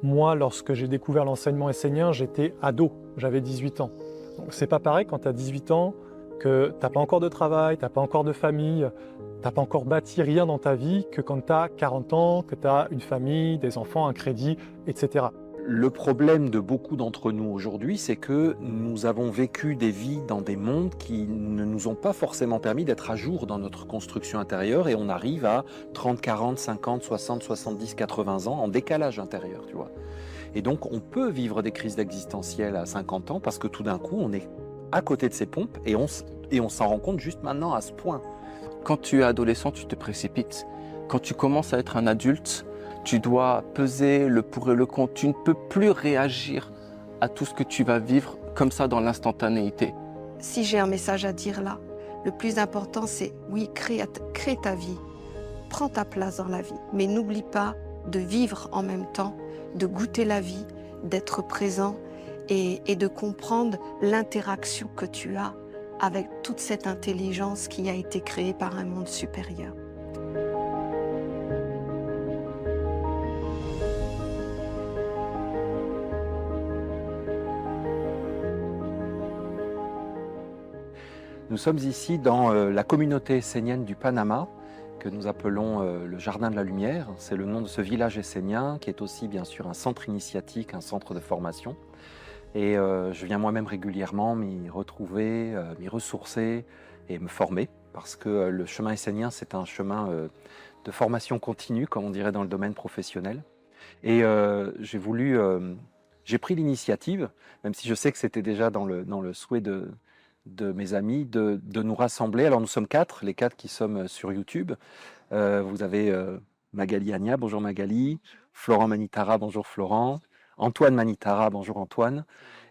Moi, lorsque j'ai découvert l'enseignement essénien, j'étais ado, j'avais 18 ans. Donc c'est pas pareil quand tu as 18 ans, que tu n'as pas encore de travail, tu n'as pas encore de famille, tu n'as pas encore bâti rien dans ta vie, que quand tu as 40 ans, que tu as une famille, des enfants, un crédit, etc. Le problème de beaucoup d'entre nous aujourd'hui, c'est que nous avons vécu des vies dans des mondes qui ne nous ont pas forcément permis d'être à jour dans notre construction intérieure, et on arrive à 30, 40, 50, 60, 70, 80 ans en décalage intérieur, tu vois. Et donc on peut vivre des crises existentielles à 50 ans parce que tout d'un coup on est à côté de ses pompes et on s'en rend compte juste maintenant à ce point. Quand tu es adolescent, tu te précipites. Quand tu commences à être un adulte, tu dois peser le pour et le contre. Tu ne peux plus réagir à tout ce que tu vas vivre comme ça dans l'instantanéité. Si j'ai un message à dire là, le plus important c'est, oui, crée ta vie, prends ta place dans la vie, mais n'oublie pas de vivre en même temps, de goûter la vie, d'être présent et de comprendre l'interaction que tu as avec toute cette intelligence qui a été créée par un monde supérieur. Nous sommes ici dans la communauté essénienne du Panama, que nous appelons le Jardin de la Lumière. C'est le nom de ce village essénien, qui est aussi bien sûr un centre initiatique, un centre de formation. Et je viens moi-même régulièrement m'y retrouver, m'y ressourcer et me former, parce que le chemin essénien, c'est un chemin de formation continue, comme on dirait dans le domaine professionnel. Et j'ai pris l'initiative, même si je sais que c'était déjà dans le souhait de mes amis, de nous rassembler. Alors nous sommes quatre, les quatre qui sommes sur YouTube. Vous avez Magali Agna, bonjour Magali, Florent Manitara, bonjour Florent, Antoine Manitara, bonjour Antoine.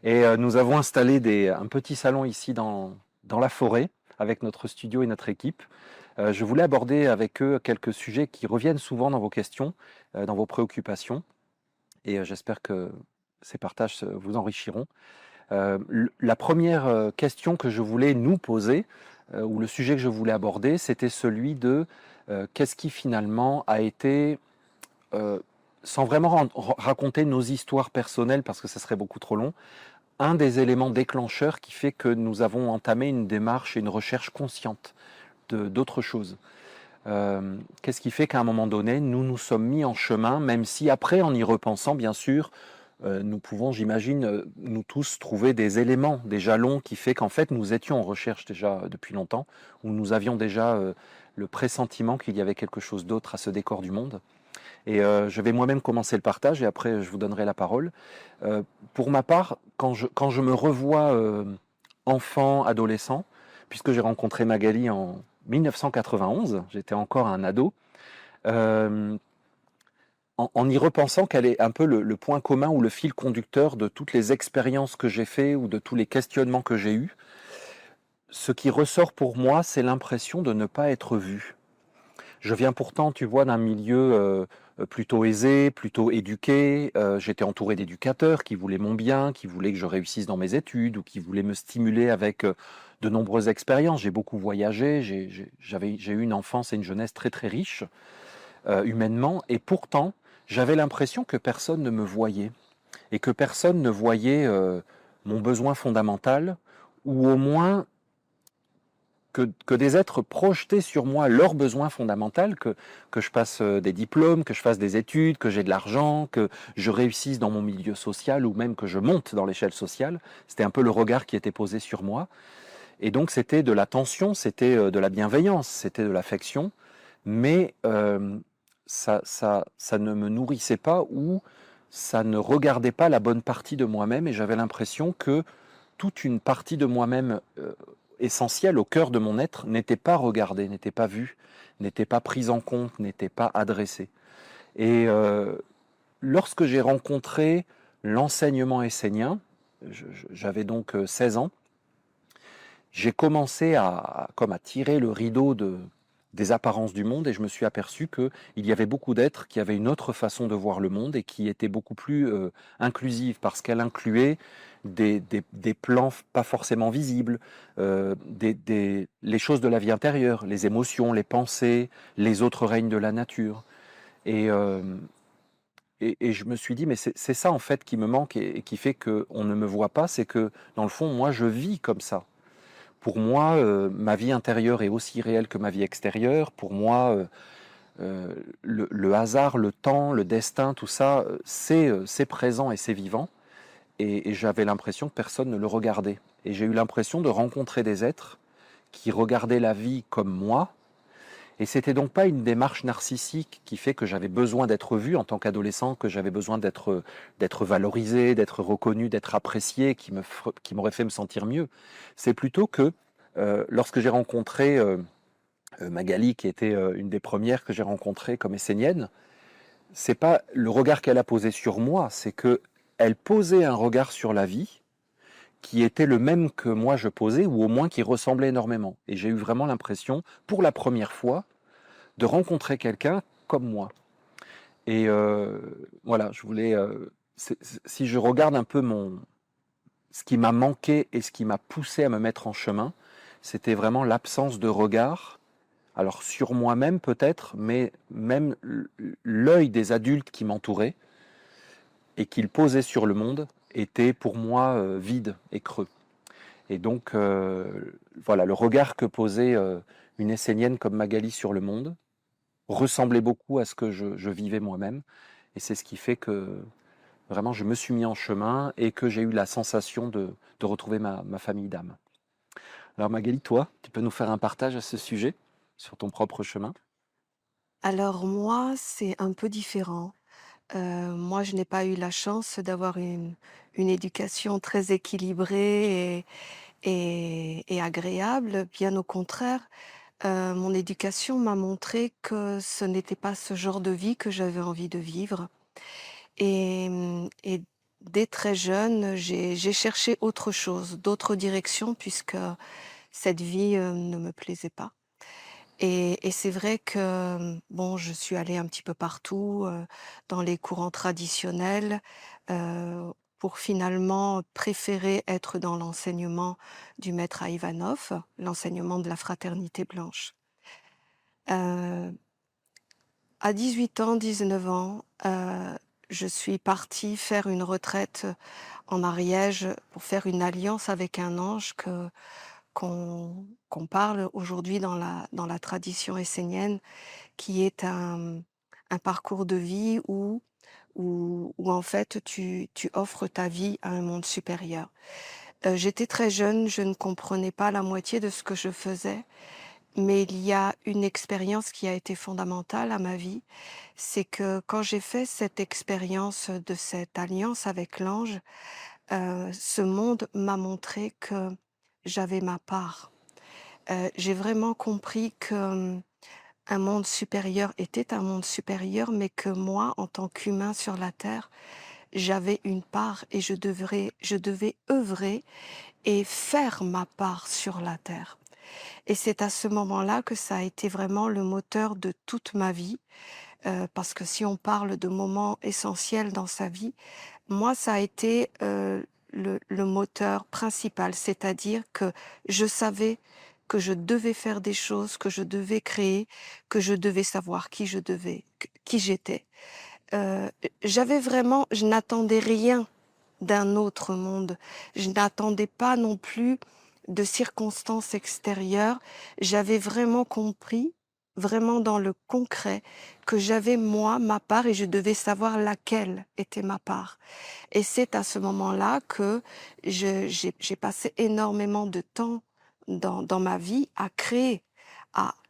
Et nous avons installé un petit salon ici dans la forêt, avec notre studio et notre équipe. Je voulais aborder avec eux quelques sujets qui reviennent souvent dans vos questions, dans vos préoccupations. Et j'espère que ces partages vous enrichiront. La première question que je voulais nous poser, ou le sujet que je voulais aborder, c'était celui de qu'est-ce qui finalement a été, sans vraiment raconter nos histoires personnelles, parce que ce serait beaucoup trop long, un des éléments déclencheurs qui fait que nous avons entamé une démarche et une recherche consciente d'autres choses. Qu'est-ce qui fait qu'à un moment donné, nous nous sommes mis en chemin, même si après, en y repensant, bien sûr, nous pouvons, j'imagine, nous tous trouver des éléments, des jalons qui fait qu'en fait, nous étions en recherche déjà depuis longtemps, où nous avions déjà le pressentiment qu'il y avait quelque chose d'autre à ce décor du monde. Et je vais moi-même commencer le partage et après, je vous donnerai la parole. Pour ma part, quand je me revois enfant, adolescent, puisque j'ai rencontré Magali en 1991, j'étais encore un ado, en y repensant qu'elle est un peu le point commun ou le fil conducteur de toutes les expériences que j'ai fait ou de tous les questionnements que j'ai eus, ce qui ressort pour moi, c'est l'impression de ne pas être vu. Je viens pourtant, tu vois, d'un milieu plutôt aisé, plutôt éduqué. J'étais entouré d'éducateurs qui voulaient mon bien, qui voulaient que je réussisse dans mes études ou qui voulaient me stimuler avec de nombreuses expériences. J'ai beaucoup voyagé, j'ai eu une enfance et une jeunesse très très riches humainement, et pourtant, j'avais l'impression que personne ne me voyait et que personne ne voyait mon besoin fondamental, ou au moins que des êtres projetaient sur moi leur besoin fondamental, que je passe des diplômes, que je fasse des études, que j'ai de l'argent, que je réussisse dans mon milieu social ou même que je monte dans l'échelle sociale. C'était un peu le regard qui était posé sur moi. Et donc c'était de l'attention, c'était de la bienveillance, c'était de l'affection, mais ça ne me nourrissait pas, ou ça ne regardait pas la bonne partie de moi-même, et j'avais l'impression que toute une partie de moi-même essentielle au cœur de mon être n'était pas regardée, n'était pas vue, n'était pas prise en compte, n'était pas adressée. Et lorsque j'ai rencontré l'enseignement essénien, j'avais donc 16 ans, j'ai commencé à tirer le rideau des apparences du monde, et je me suis aperçu qu'il y avait beaucoup d'êtres qui avaient une autre façon de voir le monde et qui était beaucoup plus inclusive, parce qu'elle incluait des plans pas forcément visibles, les choses de la vie intérieure, les émotions, les pensées, les autres règnes de la nature. Et et je me suis dit, mais c'est ça en fait qui me manque et qui fait qu'on ne me voit pas, c'est que dans le fond, moi, je vis comme ça. Pour moi, ma vie intérieure est aussi réelle que ma vie extérieure. Pour moi, le hasard, le temps, le destin, tout ça, c'est présent et c'est vivant. Et j'avais l'impression que personne ne le regardait. Et j'ai eu l'impression de rencontrer des êtres qui regardaient la vie comme moi. Et c'était donc pas une démarche narcissique qui fait que j'avais besoin d'être vu en tant qu'adolescent, que j'avais besoin d'être valorisé, d'être reconnu, d'être apprécié, qui m'aurait fait me sentir mieux. C'est plutôt que lorsque j'ai rencontré Magali, qui était une des premières que j'ai rencontrées comme essénienne, c'est pas le regard qu'elle a posé sur moi, c'est que elle posait un regard sur la vie qui était le même que moi je posais, ou au moins qui ressemblait énormément. Et j'ai eu vraiment l'impression, pour la première fois, de rencontrer quelqu'un comme moi. Et voilà, je voulais... si je regarde un peu ce qui m'a manqué et ce qui m'a poussé à me mettre en chemin, c'était vraiment l'absence de regard. Alors sur moi-même peut-être, mais même l'œil des adultes qui m'entouraient et qu'ils posaient sur le monde était pour moi vide et creux. Et donc voilà, le regard que posait une Essénienne comme Magali sur le monde ressemblait beaucoup à ce que je vivais moi-même. Et c'est ce qui fait que vraiment je me suis mis en chemin et que j'ai eu la sensation de retrouver ma famille d'âme. Alors Magali, toi, tu peux nous faire un partage à ce sujet, sur ton propre chemin? Alors moi, c'est un peu différent. Moi, je n'ai pas eu la chance d'avoir une éducation très équilibrée et agréable. Bien au contraire, mon éducation m'a montré que ce n'était pas ce genre de vie que j'avais envie de vivre. Et dès très jeune, j'ai cherché autre chose, d'autres directions, puisque cette vie ne me plaisait pas. Et c'est vrai que, bon, je suis allée un petit peu partout, dans les courants traditionnels, pour finalement préférer être dans l'enseignement du maître Ivanov, l'enseignement de la fraternité blanche. Heu, à 18 ans, 19 ans, je suis partie faire une retraite en Ariège pour faire une alliance avec un ange qu'on parle aujourd'hui dans la tradition essénienne, qui est un parcours de vie où en fait tu offres ta vie à un monde supérieur. J'étais très jeune, je ne comprenais pas la moitié de ce que je faisais, mais il y a une expérience qui a été fondamentale à ma vie, c'est que quand j'ai fait cette expérience de cette alliance avec l'ange, ce monde m'a montré que j'avais ma part. J'ai vraiment compris que, un monde supérieur était un monde supérieur, mais que moi, en tant qu'humain sur la terre, j'avais une part et je devais œuvrer et faire ma part sur la terre. Et c'est à ce moment-là que ça a été vraiment le moteur de toute ma vie, parce que si on parle de moments essentiels dans sa vie, moi, ça a été, le moteur principal. C'est-à-dire que je savais que je devais faire des choses, que je devais créer, que je devais savoir qui j'étais. J'avais vraiment je n'attendais rien d'un autre monde. Je n'attendais pas non plus de circonstances extérieures. J'avais vraiment compris, vraiment dans le concret, que j'avais moi ma part et je devais savoir laquelle était ma part. Et c'est à ce moment-là que j'ai passé énormément de temps dans ma vie à créer,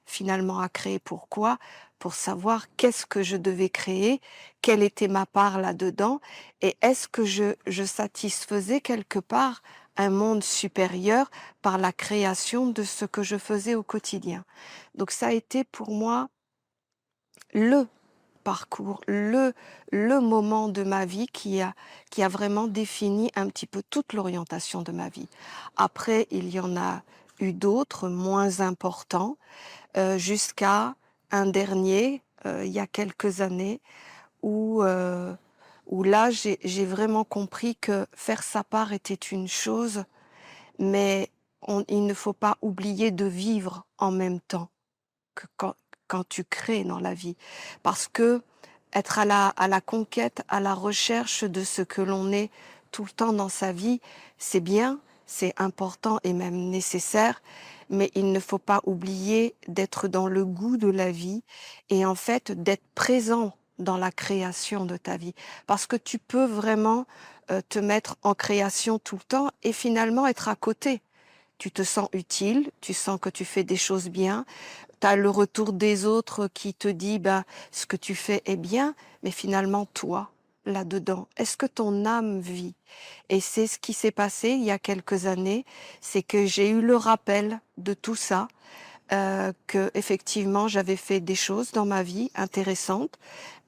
finalement à créer pourquoi? Pour savoir qu'est-ce que je devais créer, quelle était ma part là-dedans et est-ce que je satisfaisais quelque part un monde supérieur par la création de ce que je faisais au quotidien. Donc ça a été pour moi le parcours, le moment de ma vie qui a vraiment défini un petit peu toute l'orientation de ma vie. Après, il y en a eu d'autres moins importants, jusqu'à un dernier, il y a quelques années où là j'ai vraiment compris que faire sa part était une chose, mais il ne faut pas oublier de vivre en même temps que quand tu crées dans la vie. Parce que être à la conquête, à la recherche de ce que l'on est tout le temps dans sa vie, c'est bien, c'est important et même nécessaire, mais il ne faut pas oublier d'être dans le goût de la vie et en fait d'être présent dans la création de ta vie. Parce que tu peux vraiment te mettre en création tout le temps et finalement être à côté. Tu te sens utile, tu sens que tu fais des choses bien, tu as le retour des autres qui te dit ce que tu fais est bien, mais finalement toi, là-dedans, est-ce que ton âme vit? Et c'est ce qui s'est passé il y a quelques années, c'est que j'ai eu le rappel de tout ça, que effectivement j'avais fait des choses dans ma vie intéressantes,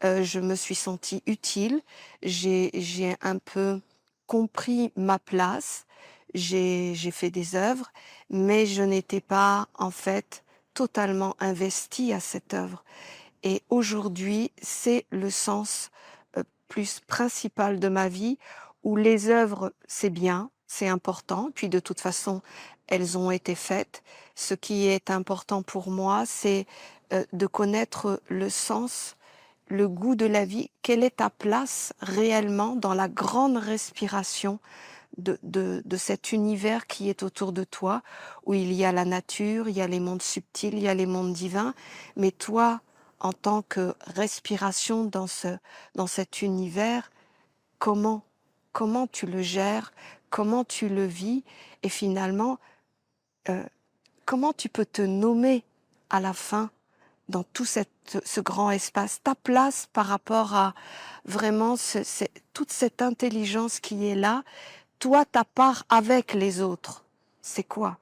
je me suis sentie utile, j'ai un peu compris ma place, j'ai fait des œuvres, mais je n'étais pas en fait totalement investie à cette œuvre. Et aujourd'hui, c'est le sens plus principal de ma vie, où les œuvres, c'est bien, c'est important, puis de toute façon, elles ont été faites. Ce qui est important pour moi, c'est de connaître le sens, le goût de la vie. Quelle est ta place réellement dans la grande respiration de cet univers qui est autour de toi, où il y a la nature, il y a les mondes subtils, il y a les mondes divins, mais toi, en tant que respiration dans cet univers, comment, comment tu le gères, comment tu le vis, et finalement, euh, comment tu peux te nommer à la fin dans tout ce grand espace, ta place par rapport à vraiment toute cette intelligence qui est là, toi, ta part avec les autres, c'est quoi?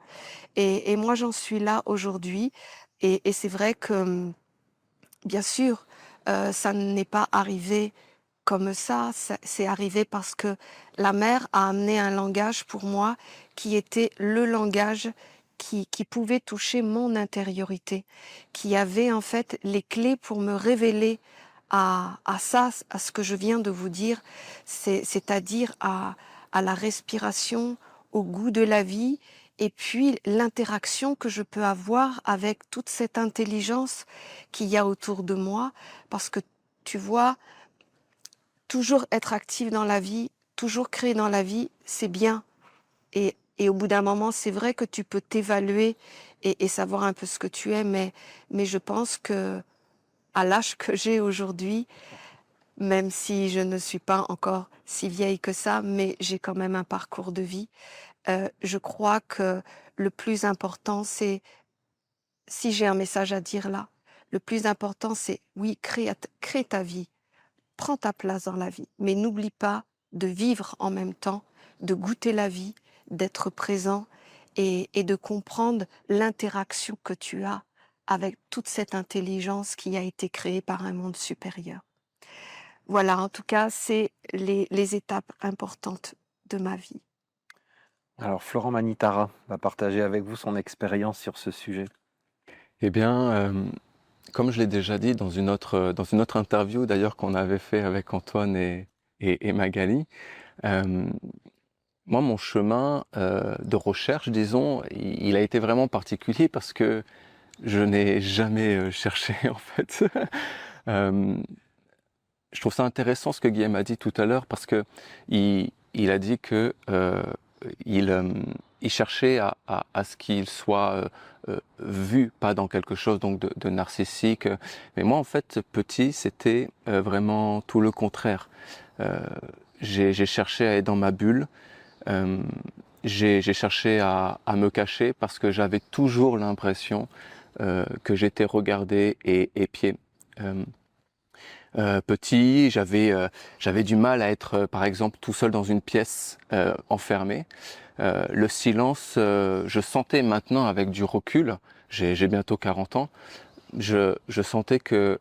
Et moi, j'en suis là aujourd'hui, et c'est vrai que, bien sûr, ça n'est pas arrivé comme ça, c'est arrivé parce que la mère a amené un langage pour moi qui était le langage qui pouvait toucher mon intériorité, qui avait en fait les clés pour me révéler à ça, à ce que je viens de vous dire, c'est-à-dire à la respiration, au goût de la vie, et puis l'interaction que je peux avoir avec toute cette intelligence qu'il y a autour de moi, parce que tu vois, toujours être actif dans la vie, toujours créer dans la vie, c'est bien. Et au bout d'un moment, c'est vrai que tu peux t'évaluer et savoir un peu ce que tu es, mais je pense que à l'âge que j'ai aujourd'hui, même si je ne suis pas encore si vieille que ça, mais j'ai quand même un parcours de vie, je crois que le plus important, c'est, si j'ai un message à dire là, le plus important, c'est oui, crée ta vie. Prends ta place dans la vie, mais n'oublie pas de vivre en même temps, de goûter la vie, d'être présent et de comprendre l'interaction que tu as avec toute cette intelligence qui a été créée par un monde supérieur. Voilà, en tout cas, c'est les étapes importantes de ma vie. Alors, Florent Manitara va partager avec vous son expérience sur ce sujet. Eh bien, comme je l'ai déjà dit dans une autre interview d'ailleurs qu'on avait fait avec Antoine et Magali, moi mon chemin de recherche, disons, il a été vraiment particulier parce que je n'ai jamais cherché en fait. Je trouve ça intéressant ce que Guillaume a dit tout à l'heure parce que il a dit que il cherchait à ce qu'il soit vu, pas dans quelque chose donc de narcissique. Mais moi, en fait, petit, c'était vraiment tout le contraire. J'ai cherché à être dans ma bulle. J'ai cherché à me cacher parce que j'avais toujours l'impression que j'étais regardé et épié. Petit, j'avais du mal à être, par exemple, tout seul dans une pièce enfermée. Le silence, je sentais maintenant avec du recul, j'ai bientôt 40 ans, je sentais que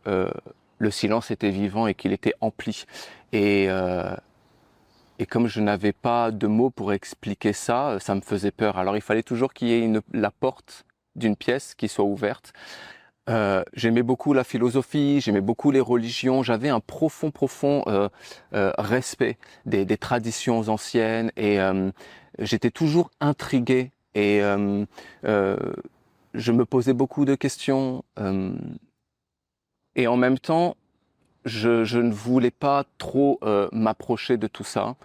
le silence était vivant et qu'il était empli. Et comme je n'avais pas de mots pour expliquer ça, ça me faisait peur. Alors il fallait toujours qu'il y ait la porte d'une pièce qui soit ouverte. J'aimais beaucoup la philosophie, j'aimais beaucoup les religions, j'avais un profond respect des traditions anciennes et j'étais toujours intrigué et je me posais beaucoup de questions et en même temps je ne voulais pas trop m'approcher de tout ça.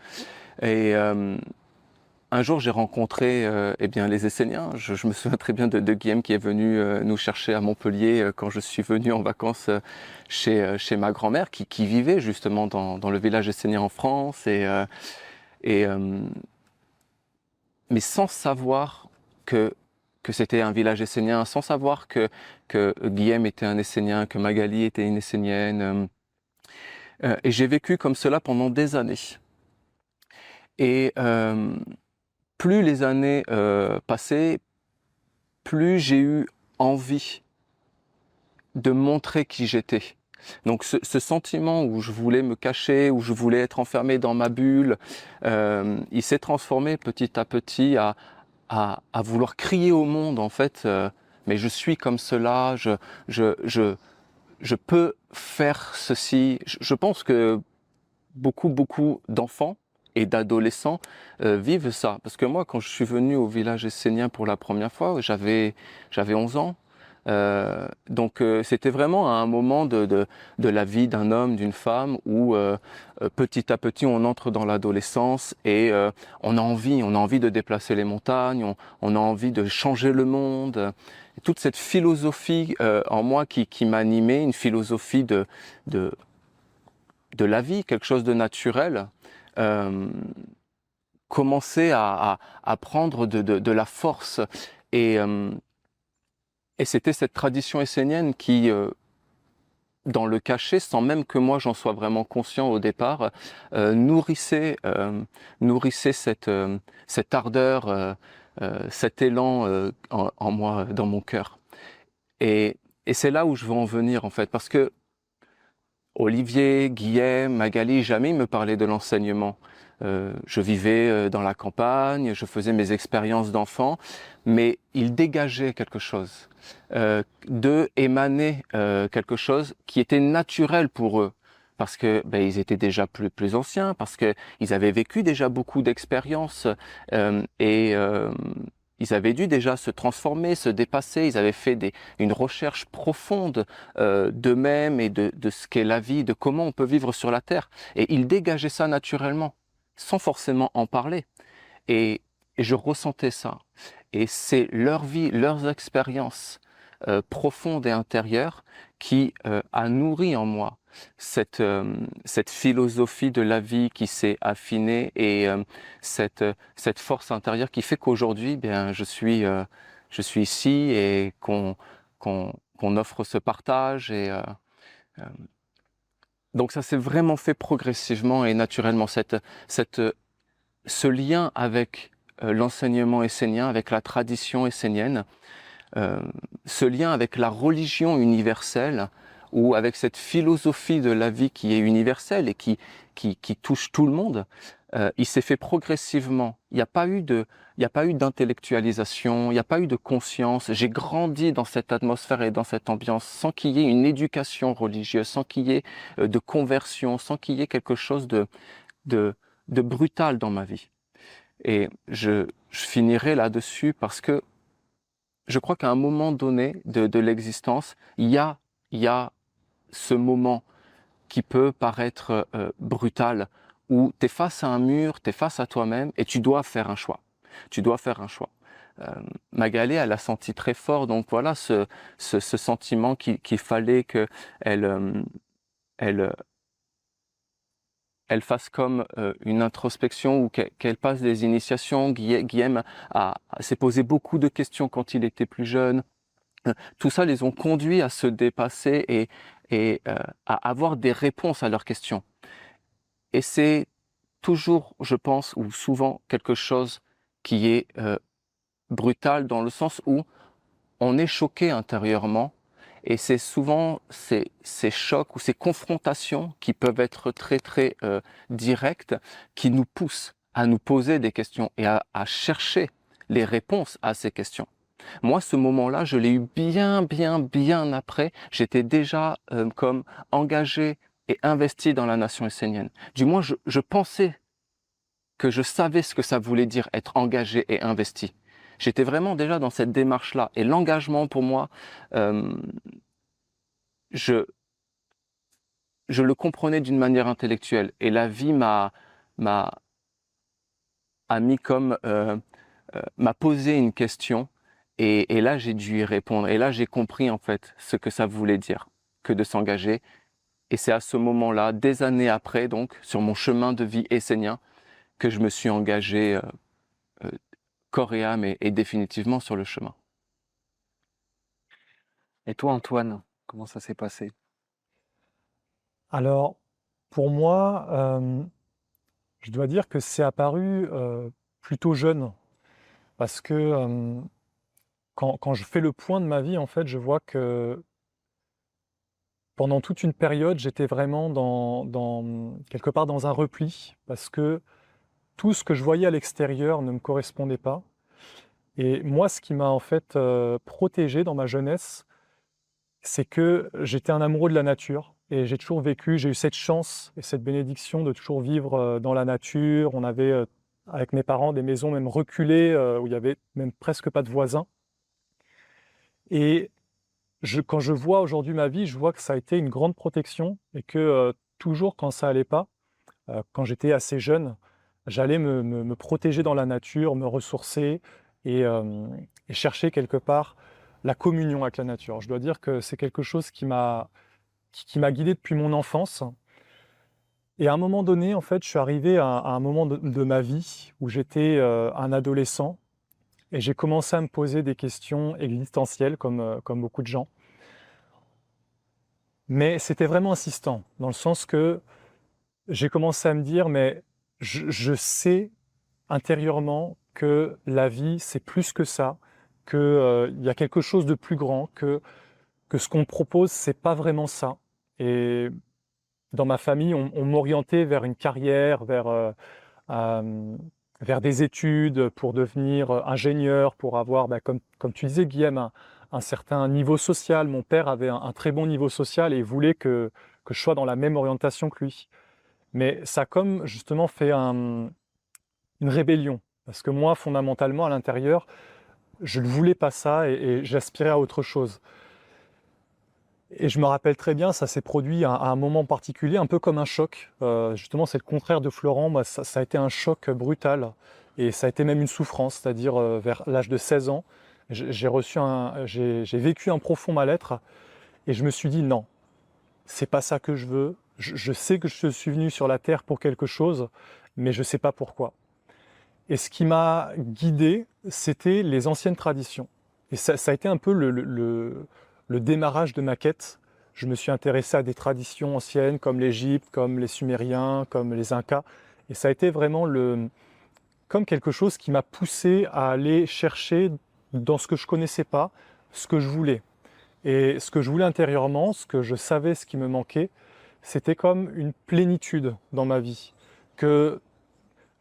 Et un jour, j'ai rencontré eh bien, les Esséniens. Je me souviens très bien de Guillaume qui est venu nous chercher à Montpellier quand je suis venu en vacances chez ma grand-mère qui vivait justement dans le village essénien en France. Mais sans savoir que c'était un village essénien, sans savoir que Guillaume était un Essénien, que Magali était une Essénienne. Et j'ai vécu comme cela pendant des années. Et plus les années passaient, plus j'ai eu envie de montrer qui j'étais. Donc ce sentiment où je voulais me cacher, où je voulais être enfermé dans ma bulle, il s'est transformé petit à petit à vouloir crier au monde, en fait, mais je suis comme cela, je peux faire ceci. Je pense que beaucoup d'enfants et d'adolescents vivent ça. Parce que moi, quand je suis venu au village essénien pour la première fois, j'avais 11 ans. Donc c'était vraiment à un moment de la vie d'un homme, d'une femme, où petit à petit on entre dans l'adolescence et on a envie de déplacer les montagnes, on a envie de changer le monde. Et toute cette philosophie en moi qui m'animait, une philosophie de la vie, quelque chose de naturel, commençait à prendre de la force. Et c'était cette tradition essénienne qui, dans le cachet, sans même que moi j'en sois vraiment conscient au départ, nourrissait cette ardeur, cet élan en moi, dans mon cœur. Et c'est là où je veux en venir, en fait, parce que Olivier, Guillaume, Magali, jamais ils me parlaient de l'enseignement. Je vivais dans la campagne, je faisais mes expériences d'enfant, mais ils dégageaient quelque chose, d'eux émanait quelque chose qui était naturel pour eux, parce que ils étaient déjà plus anciens, parce que ils avaient vécu déjà beaucoup d'expériences ils avaient dû déjà se transformer, se dépasser. Ils avaient fait une recherche profonde d'eux-mêmes et de ce qu'est la vie, de comment on peut vivre sur la terre. Et ils dégageaient ça naturellement, sans forcément en parler. Et je ressentais ça. Et c'est leur vie, leurs expériences profondes et intérieures qui a nourri en moi cette philosophie de la vie qui s'est affinée et cette force intérieure qui fait qu'aujourd'hui, je suis ici et qu'on offre ce partage. Donc ça s'est vraiment fait progressivement et naturellement, ce lien avec l'enseignement essénien, avec la tradition essénienne, ce lien avec la religion universelle, ou avec cette philosophie de la vie qui est universelle et qui touche tout le monde, il s'est fait progressivement. Il n'y a pas eu d'intellectualisation, il n'y a pas eu de conscience. J'ai grandi dans cette atmosphère et dans cette ambiance sans qu'il y ait une éducation religieuse, sans qu'il y ait de conversion, sans qu'il y ait quelque chose de brutal dans ma vie. Et je finirai là-dessus parce que je crois qu'à un moment donné de l'existence, il y a ce moment qui peut paraître brutal, où tu es face à un mur, tu es face à toi-même et tu dois faire un choix. Tu dois faire un choix. Magali, elle a senti très fort, donc voilà ce sentiment qu'il fallait qu'elle fasse comme une introspection ou qu'elle passe des initiations. Guillaume s'est posé beaucoup de questions quand il était plus jeune. Tout ça les ont conduits à se dépasser et à avoir des réponses à leurs questions. Et c'est toujours, je pense, ou souvent quelque chose qui est brutal dans le sens où on est choqué intérieurement et c'est souvent ces chocs ou ces confrontations qui peuvent être très directes qui nous poussent à nous poser des questions et à chercher les réponses à ces questions. Moi, ce moment-là, je l'ai eu bien après. J'étais déjà comme engagé et investi dans la nation essénienne. Du moins, je pensais que je savais ce que ça voulait dire être engagé et investi. J'étais vraiment déjà dans cette démarche-là. Et l'engagement, pour moi, je je le comprenais d'une manière intellectuelle. Et la vie m'a mis comme, m'a posé une question. Et là, j'ai dû y répondre. Et là, j'ai compris en fait ce que ça voulait dire que de s'engager. Et c'est à ce moment-là, des années après, donc, sur mon chemin de vie essénien, que je me suis engagé corps et âme et définitivement sur le chemin. Et toi, Antoine, comment ça s'est passé? Alors, pour moi, je dois dire que c'est apparu plutôt jeune, parce que quand je fais le point de ma vie, en fait, je vois que pendant toute une période, j'étais vraiment quelque part dans un repli, parce que tout ce que je voyais à l'extérieur ne me correspondait pas. Et moi, ce qui m'a en fait protégé dans ma jeunesse, c'est que j'étais un amoureux de la nature. Et j'ai toujours vécu, j'ai eu cette chance et cette bénédiction de toujours vivre dans la nature. On avait, avec mes parents, des maisons même reculées, où il y avait même presque pas de voisins. Et quand je vois aujourd'hui ma vie, je vois que ça a été une grande protection et que toujours quand ça allait pas, quand j'étais assez jeune, j'allais me protéger dans la nature, me ressourcer et chercher quelque part la communion avec la nature. Je dois dire que c'est quelque chose qui m'a guidé depuis mon enfance. Et à un moment donné, en fait, je suis arrivé à un moment de ma vie où j'étais un adolescent et j'ai commencé à me poser des questions existentielles comme beaucoup de gens. Mais c'était vraiment insistant, dans le sens que j'ai commencé à me dire, mais je sais intérieurement que la vie, c'est plus que ça, qu'il y a quelque chose de plus grand, que ce qu'on me propose, c'est pas vraiment ça. Et dans ma famille, on m'orientait vers une carrière, vers des études pour devenir ingénieur, pour avoir, comme tu disais, Guillaume, un certain niveau social. Mon père avait un très bon niveau social et voulait que je sois dans la même orientation que lui. Mais ça a comme justement fait une rébellion. Parce que moi, fondamentalement, à l'intérieur, je ne voulais pas ça et j'aspirais à autre chose. Et je me rappelle très bien, ça s'est produit à un moment particulier, un peu comme un choc. Justement, c'est le contraire de Florent. Moi, ça a été un choc brutal. Et ça a été même une souffrance, c'est-à-dire vers l'âge de 16 ans, j'ai vécu un profond mal-être. Et je me suis dit, non, c'est pas ça que je veux. Je sais que je suis venu sur la terre pour quelque chose, mais je ne sais pas pourquoi. Et ce qui m'a guidé, c'était les anciennes traditions. Et ça a été un peu le démarrage de ma quête. Je me suis intéressé à des traditions anciennes comme l'Égypte, comme les Sumériens, comme les Incas. Et ça a été vraiment comme quelque chose qui m'a poussé à aller chercher dans ce que je ne connaissais pas, ce que je voulais. Et ce que je voulais intérieurement, ce que je savais, ce qui me manquait, c'était comme une plénitude dans ma vie. Que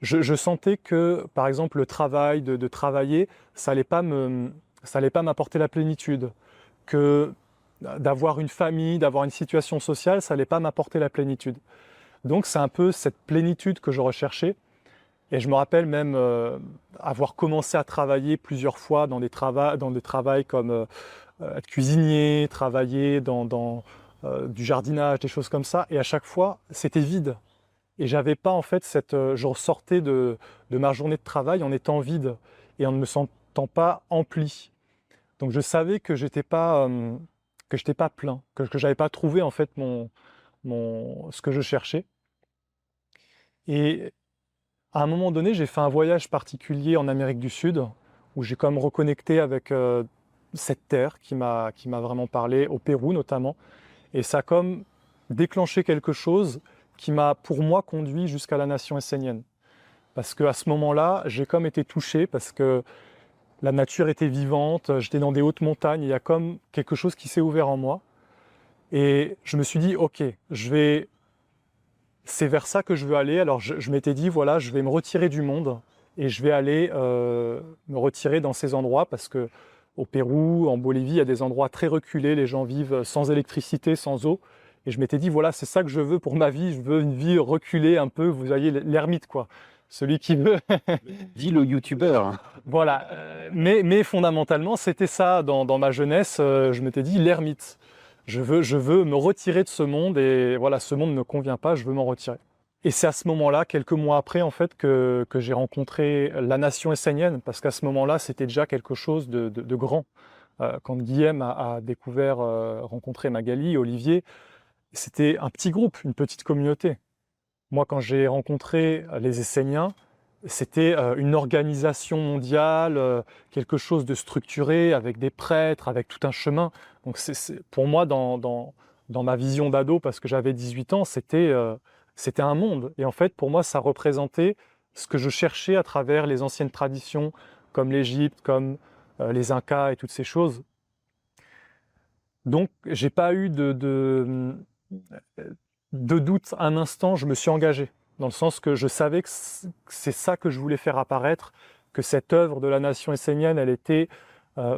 je sentais que, par exemple, le travail, de travailler, ça allait pas m'apporter la plénitude. Que d'avoir une famille, d'avoir une situation sociale, ça allait pas m'apporter la plénitude. Donc c'est un peu cette plénitude que je recherchais. Et je me rappelle même avoir commencé à travailler plusieurs fois dans des travails comme être cuisinier, travailler dans du jardinage, des choses comme ça. Et à chaque fois, c'était vide. Et j'avais pas en fait je ressortais de ma journée de travail en étant vide et en ne me sentant pas empli. Donc je savais que j'étais pas plein, que j'avais pas trouvé en fait ce que je cherchais. Et à un moment donné, j'ai fait un voyage particulier en Amérique du Sud où j'ai comme reconnecté avec cette terre qui m'a vraiment parlé, au Pérou notamment. Et ça a comme déclenché quelque chose qui m'a, pour moi, conduit jusqu'à la nation essénienne. Parce qu'à ce moment-là, j'ai comme été touché, parce que la nature était vivante, j'étais dans des hautes montagnes, il y a comme quelque chose qui s'est ouvert en moi. Et je me suis dit, ok, c'est vers ça que je veux aller. Alors je m'étais dit, voilà, je vais me retirer du monde et je vais aller me retirer dans ces endroits, parce que au Pérou, en Bolivie, il y a des endroits très reculés, les gens vivent sans électricité, sans eau. Et je m'étais dit, voilà, c'est ça que je veux pour ma vie. Je veux une vie reculée un peu, vous voyez, l'ermite, quoi. Celui qui veut. Dis le youtubeur. Voilà. Mais fondamentalement, c'était ça. Dans ma jeunesse, je m'étais dit, l'ermite. Je veux me retirer de ce monde et voilà, ce monde ne me convient pas, je veux m'en retirer. Et c'est à ce moment-là, quelques mois après, en fait, que j'ai rencontré la nation essénienne, parce qu'à ce moment-là, c'était déjà quelque chose de grand. Quand Guillaume a découvert, rencontré Magali, Olivier, c'était un petit groupe, une petite communauté. Moi, quand j'ai rencontré les Esséniens, c'était une organisation mondiale, quelque chose de structuré, avec des prêtres, avec tout un chemin. Donc pour moi, dans ma vision d'ado, parce que j'avais 18 ans, c'était un monde. Et en fait, pour moi, ça représentait ce que je cherchais à travers les anciennes traditions, comme l'Égypte, comme les Incas et toutes ces choses. Donc, j'ai pas eu de doute un instant, je me suis engagé, dans le sens que je savais que c'est ça que je voulais faire apparaître, que cette œuvre de la nation essénienne, elle était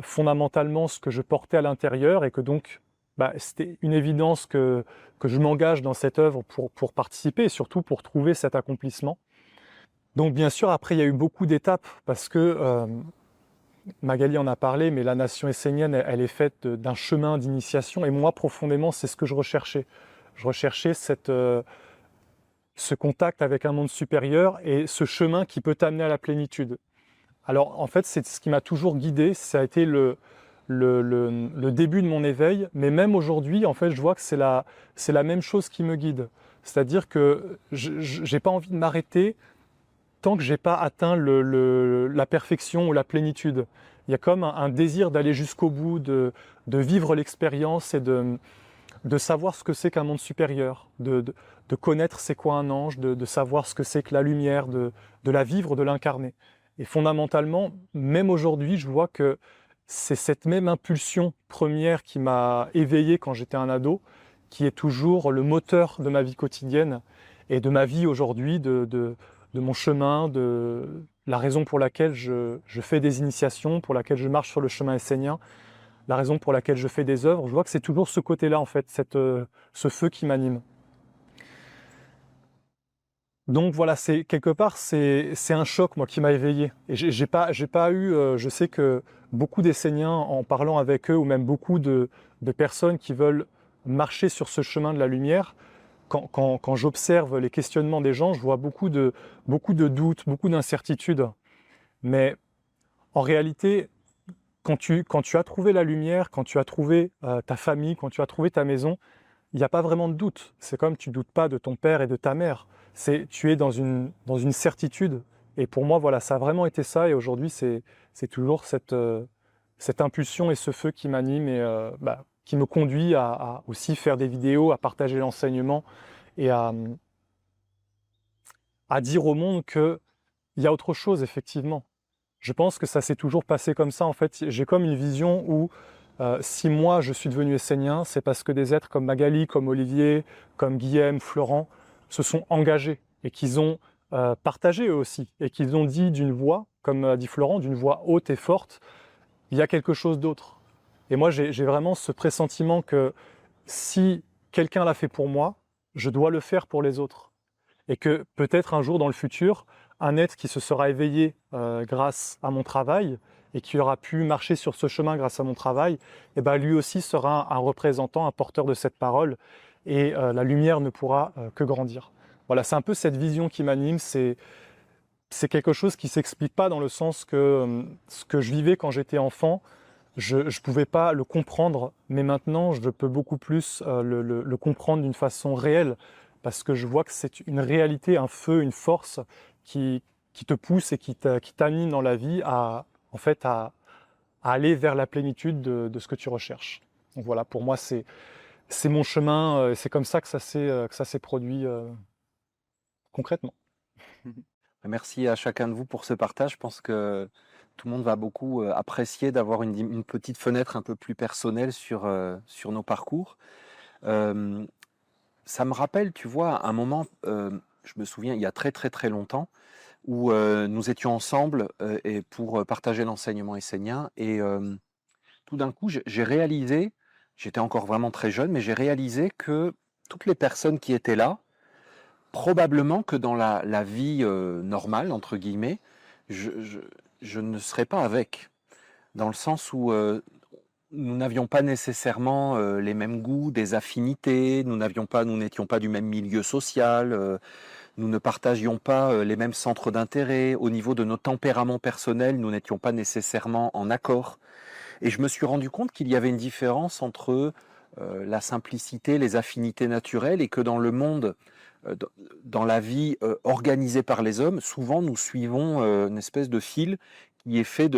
fondamentalement ce que je portais à l'intérieur, et que donc c'était une évidence que je m'engage dans cette œuvre pour participer, et surtout pour trouver cet accomplissement. Donc bien sûr, après, il y a eu beaucoup d'étapes, parce que Magali en a parlé, mais la nation essénienne, elle est faite d'un chemin d'initiation, et moi, profondément, c'est ce que je recherchais. Je recherchais ce contact avec un monde supérieur et ce chemin qui peut t'amener à la plénitude. Alors, en fait, c'est ce qui m'a toujours guidé, ça a été le début de mon éveil, mais même aujourd'hui, en fait, je vois que c'est la même chose qui me guide. C'est-à-dire que je n'ai pas envie de m'arrêter tant que je n'ai pas atteint la perfection ou la plénitude. Il y a comme un désir d'aller jusqu'au bout, de vivre l'expérience et de savoir ce que c'est qu'un monde supérieur, de connaître c'est quoi un ange, de savoir ce que c'est que la lumière, de la vivre, de l'incarner. Et fondamentalement, même aujourd'hui, je vois que c'est cette même impulsion première qui m'a éveillé quand j'étais un ado, qui est toujours le moteur de ma vie quotidienne et de ma vie aujourd'hui, de mon chemin, de la raison pour laquelle je fais des initiations, pour laquelle je marche sur le chemin essénien, la raison pour laquelle je fais des œuvres. Je vois que c'est toujours ce côté-là, en fait, ce feu qui m'anime. Donc voilà, quelque part, c'est un choc, moi, qui m'a éveillé. Et j'ai pas eu, je sais que beaucoup d'Esséniens, en parlant avec eux, ou même beaucoup de personnes qui veulent marcher sur ce chemin de la lumière, quand j'observe les questionnements des gens, je vois beaucoup de doutes, beaucoup d'incertitudes. Mais en réalité, quand tu as trouvé la lumière, quand tu as trouvé ta famille, quand tu as trouvé ta maison, il n'y a pas vraiment de doute. C'est comme tu ne doutes pas de ton père et de ta mère. Tu es dans une certitude. Et pour moi, voilà, ça a vraiment été ça. Et aujourd'hui, c'est toujours cette impulsion et ce feu qui m'anime et qui me conduit à aussi faire des vidéos, à partager l'enseignement et à dire au monde qu'il y a autre chose, effectivement. Je pense que ça s'est toujours passé comme ça. En fait, j'ai comme une vision où si moi je suis devenu essénien, c'est parce que des êtres comme Magali, comme Olivier, comme Guillaume, Florent se sont engagés et qu'ils ont partagé eux aussi et qu'ils ont dit d'une voix, comme a dit Florent, d'une voix haute et forte, il y a quelque chose d'autre. Et moi j'ai vraiment ce pressentiment que si quelqu'un l'a fait pour moi, je dois le faire pour les autres. Et que peut-être un jour dans le futur, un être qui se sera éveillé grâce à mon travail et qui aura pu marcher sur ce chemin grâce à mon travail, et lui aussi sera un représentant, un porteur de cette parole, et la lumière ne pourra que grandir. Voilà, c'est un peu cette vision qui m'anime, c'est quelque chose qui ne s'explique pas dans le sens que ce que je vivais quand j'étais enfant, je ne pouvais pas le comprendre, mais maintenant je peux beaucoup plus le comprendre d'une façon réelle, parce que je vois que c'est une réalité, un feu, une force qui te pousse et qui t'anime dans la vie à aller vers la plénitude de ce que tu recherches. Donc voilà, pour moi, c'est mon chemin, c'est comme ça que ça s'est produit concrètement. Merci à chacun de vous pour ce partage. Je pense que tout le monde va beaucoup apprécier d'avoir une petite fenêtre un peu plus personnelle sur nos parcours. Ça me rappelle, tu vois, un moment, je me souviens, il y a très très très longtemps, où nous étions ensemble et pour partager l'enseignement essénien. Et tout d'un coup, j'ai réalisé, j'étais encore vraiment très jeune, mais j'ai réalisé que toutes les personnes qui étaient là, probablement que dans la vie normale, entre guillemets, je ne serais pas avec. Dans le sens où nous n'avions pas nécessairement les mêmes goûts, des affinités, nous n'étions pas du même milieu social, nous ne partagions pas les mêmes centres d'intérêt. Au niveau de nos tempéraments personnels, nous n'étions pas nécessairement en accord. Et je me suis rendu compte qu'il y avait une différence entre la simplicité, les affinités naturelles, et que dans le monde, dans la vie organisée par les hommes, souvent nous suivons une espèce de fil qui est fait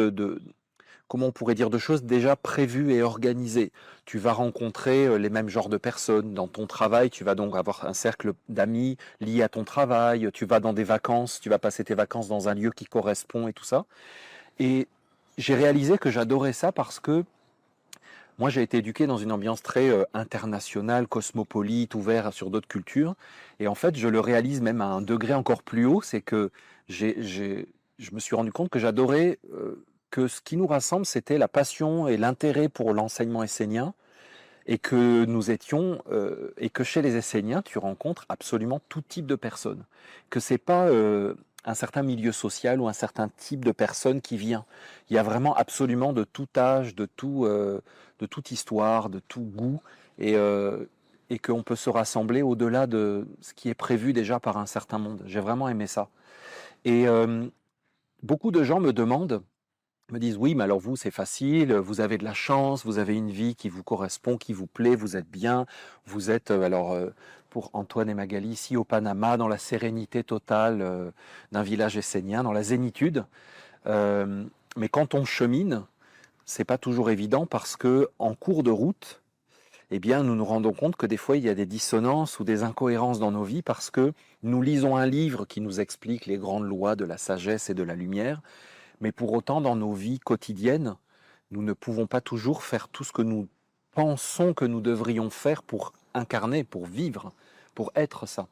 comment on pourrait dire, de choses déjà prévues et organisées. Tu vas rencontrer les mêmes genres de personnes. Dans ton travail, tu vas donc avoir un cercle d'amis liés à ton travail. Tu vas dans des vacances, tu vas passer tes vacances dans un lieu qui correspond et tout ça. Et j'ai réalisé que j'adorais ça parce que moi, j'ai été éduqué dans une ambiance très internationale, cosmopolite, ouverte sur d'autres cultures. Et en fait, je le réalise même à un degré encore plus haut, c'est que je me suis rendu compte que j'adorais que ce qui nous rassemble, c'était la passion et l'intérêt pour l'enseignement essénien, et que et que chez les Esséniens, tu rencontres absolument tout type de personnes. Que c'est pas un certain milieu social ou un certain type de personne qui vient. Il y a vraiment absolument de tout âge, de toute histoire, de tout goût, et qu'on peut se rassembler au-delà de ce qui est prévu déjà par un certain monde. J'ai vraiment aimé ça. Et beaucoup de gens me disent oui, mais alors vous, c'est facile, vous avez de la chance, vous avez une vie qui vous correspond, qui vous plaît, vous êtes bien, vous êtes, pour Antoine et Magali, ici au Panama, dans la sérénité totale d'un village essénien, dans la zénitude. Mais quand on chemine, c'est pas toujours évident parce que en cours de route, eh bien, nous nous rendons compte que des fois, il y a des dissonances ou des incohérences dans nos vies parce que nous lisons un livre qui nous explique les grandes lois de la sagesse et de la lumière, mais pour autant, dans nos vies quotidiennes, nous ne pouvons pas toujours faire tout ce que nous pensons que nous devrions faire pour incarner, pour vivre, pour être ça.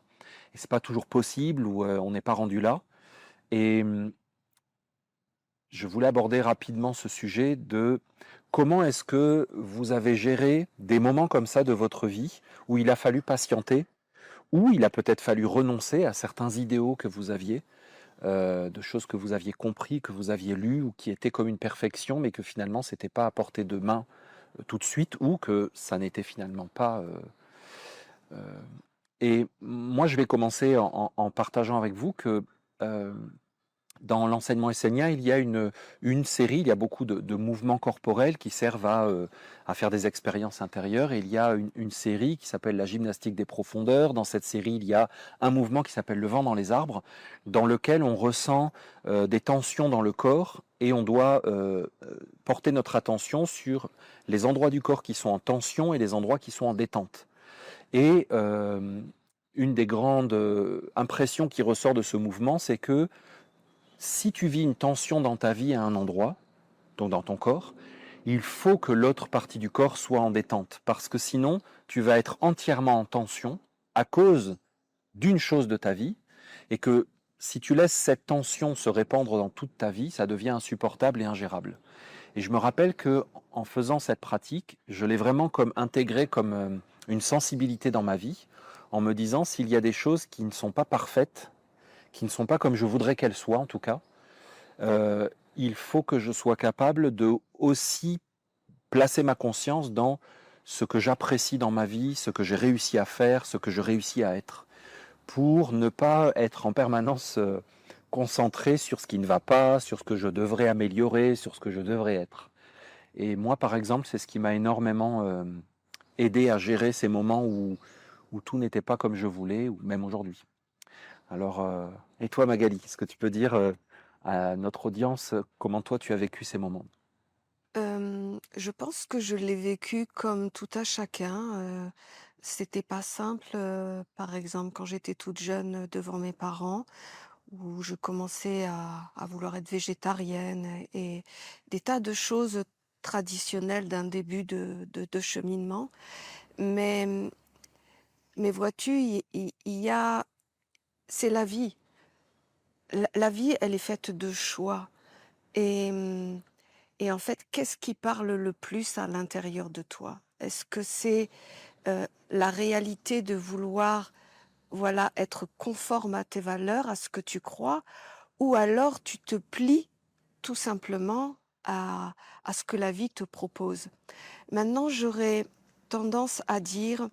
Et c'est pas toujours possible ou on n'est pas rendu là. Et je voulais aborder rapidement ce sujet de comment est-ce que vous avez géré des moments comme ça de votre vie où il a fallu patienter, où il a peut-être fallu renoncer à certains idéaux que vous aviez, de choses que vous aviez compris, que vous aviez lues ou qui étaient comme une perfection, mais que finalement c'était pas à portée de main tout de suite, ou que ça n'était finalement pas. Et moi, je vais commencer en partageant avec vous que dans l'enseignement essénien, il y a une série, il y a beaucoup de mouvements corporels qui servent à faire des expériences intérieures. Et il y a une série qui s'appelle la gymnastique des profondeurs. Dans cette série, il y a un mouvement qui s'appelle le vent dans les arbres, dans lequel on ressent des tensions dans le corps et on doit porter notre attention sur les endroits du corps qui sont en tension et les endroits qui sont en détente. Et une des grandes impressions qui ressort de ce mouvement, c'est que si tu vis une tension dans ta vie à un endroit, donc dans ton corps, il faut que l'autre partie du corps soit en détente, parce que sinon, tu vas être entièrement en tension à cause d'une chose de ta vie, et que si tu laisses cette tension se répandre dans toute ta vie, ça devient insupportable et ingérable. Et je me rappelle que en faisant cette pratique, je l'ai vraiment comme intégré comme une sensibilité dans ma vie, en me disant s'il y a des choses qui ne sont pas parfaites, qui ne sont pas comme je voudrais qu'elles soient en tout cas, il faut que je sois capable de aussi placer ma conscience dans ce que j'apprécie dans ma vie, ce que j'ai réussi à faire, ce que je réussis à être, pour ne pas être en permanence concentré sur ce qui ne va pas, sur ce que je devrais améliorer, sur ce que je devrais être. Et moi, par exemple, c'est ce qui m'a énormément aidé à gérer ces moments où tout n'était pas comme je voulais, ou même aujourd'hui. Alors, et toi Magali, est-ce que tu peux dire à notre audience comment toi tu as vécu ces moments? Je pense que je l'ai vécu comme tout à chacun. C'était pas simple, par exemple, quand j'étais toute jeune devant mes parents, où je commençais à vouloir être végétarienne et des tas de choses traditionnelles d'un début de cheminement. Mais, mais vois-tu, il y a, c'est la vie. La vie, elle est faite de choix. Et, et en fait, qu'est-ce qui parle le plus à l'intérieur de toi? Est-ce que c'est la réalité de vouloir, voilà, être conforme à tes valeurs, à ce que tu crois, ou alors tu te plies tout simplement à ce que la vie te propose. Maintenant, j'aurais tendance à dire,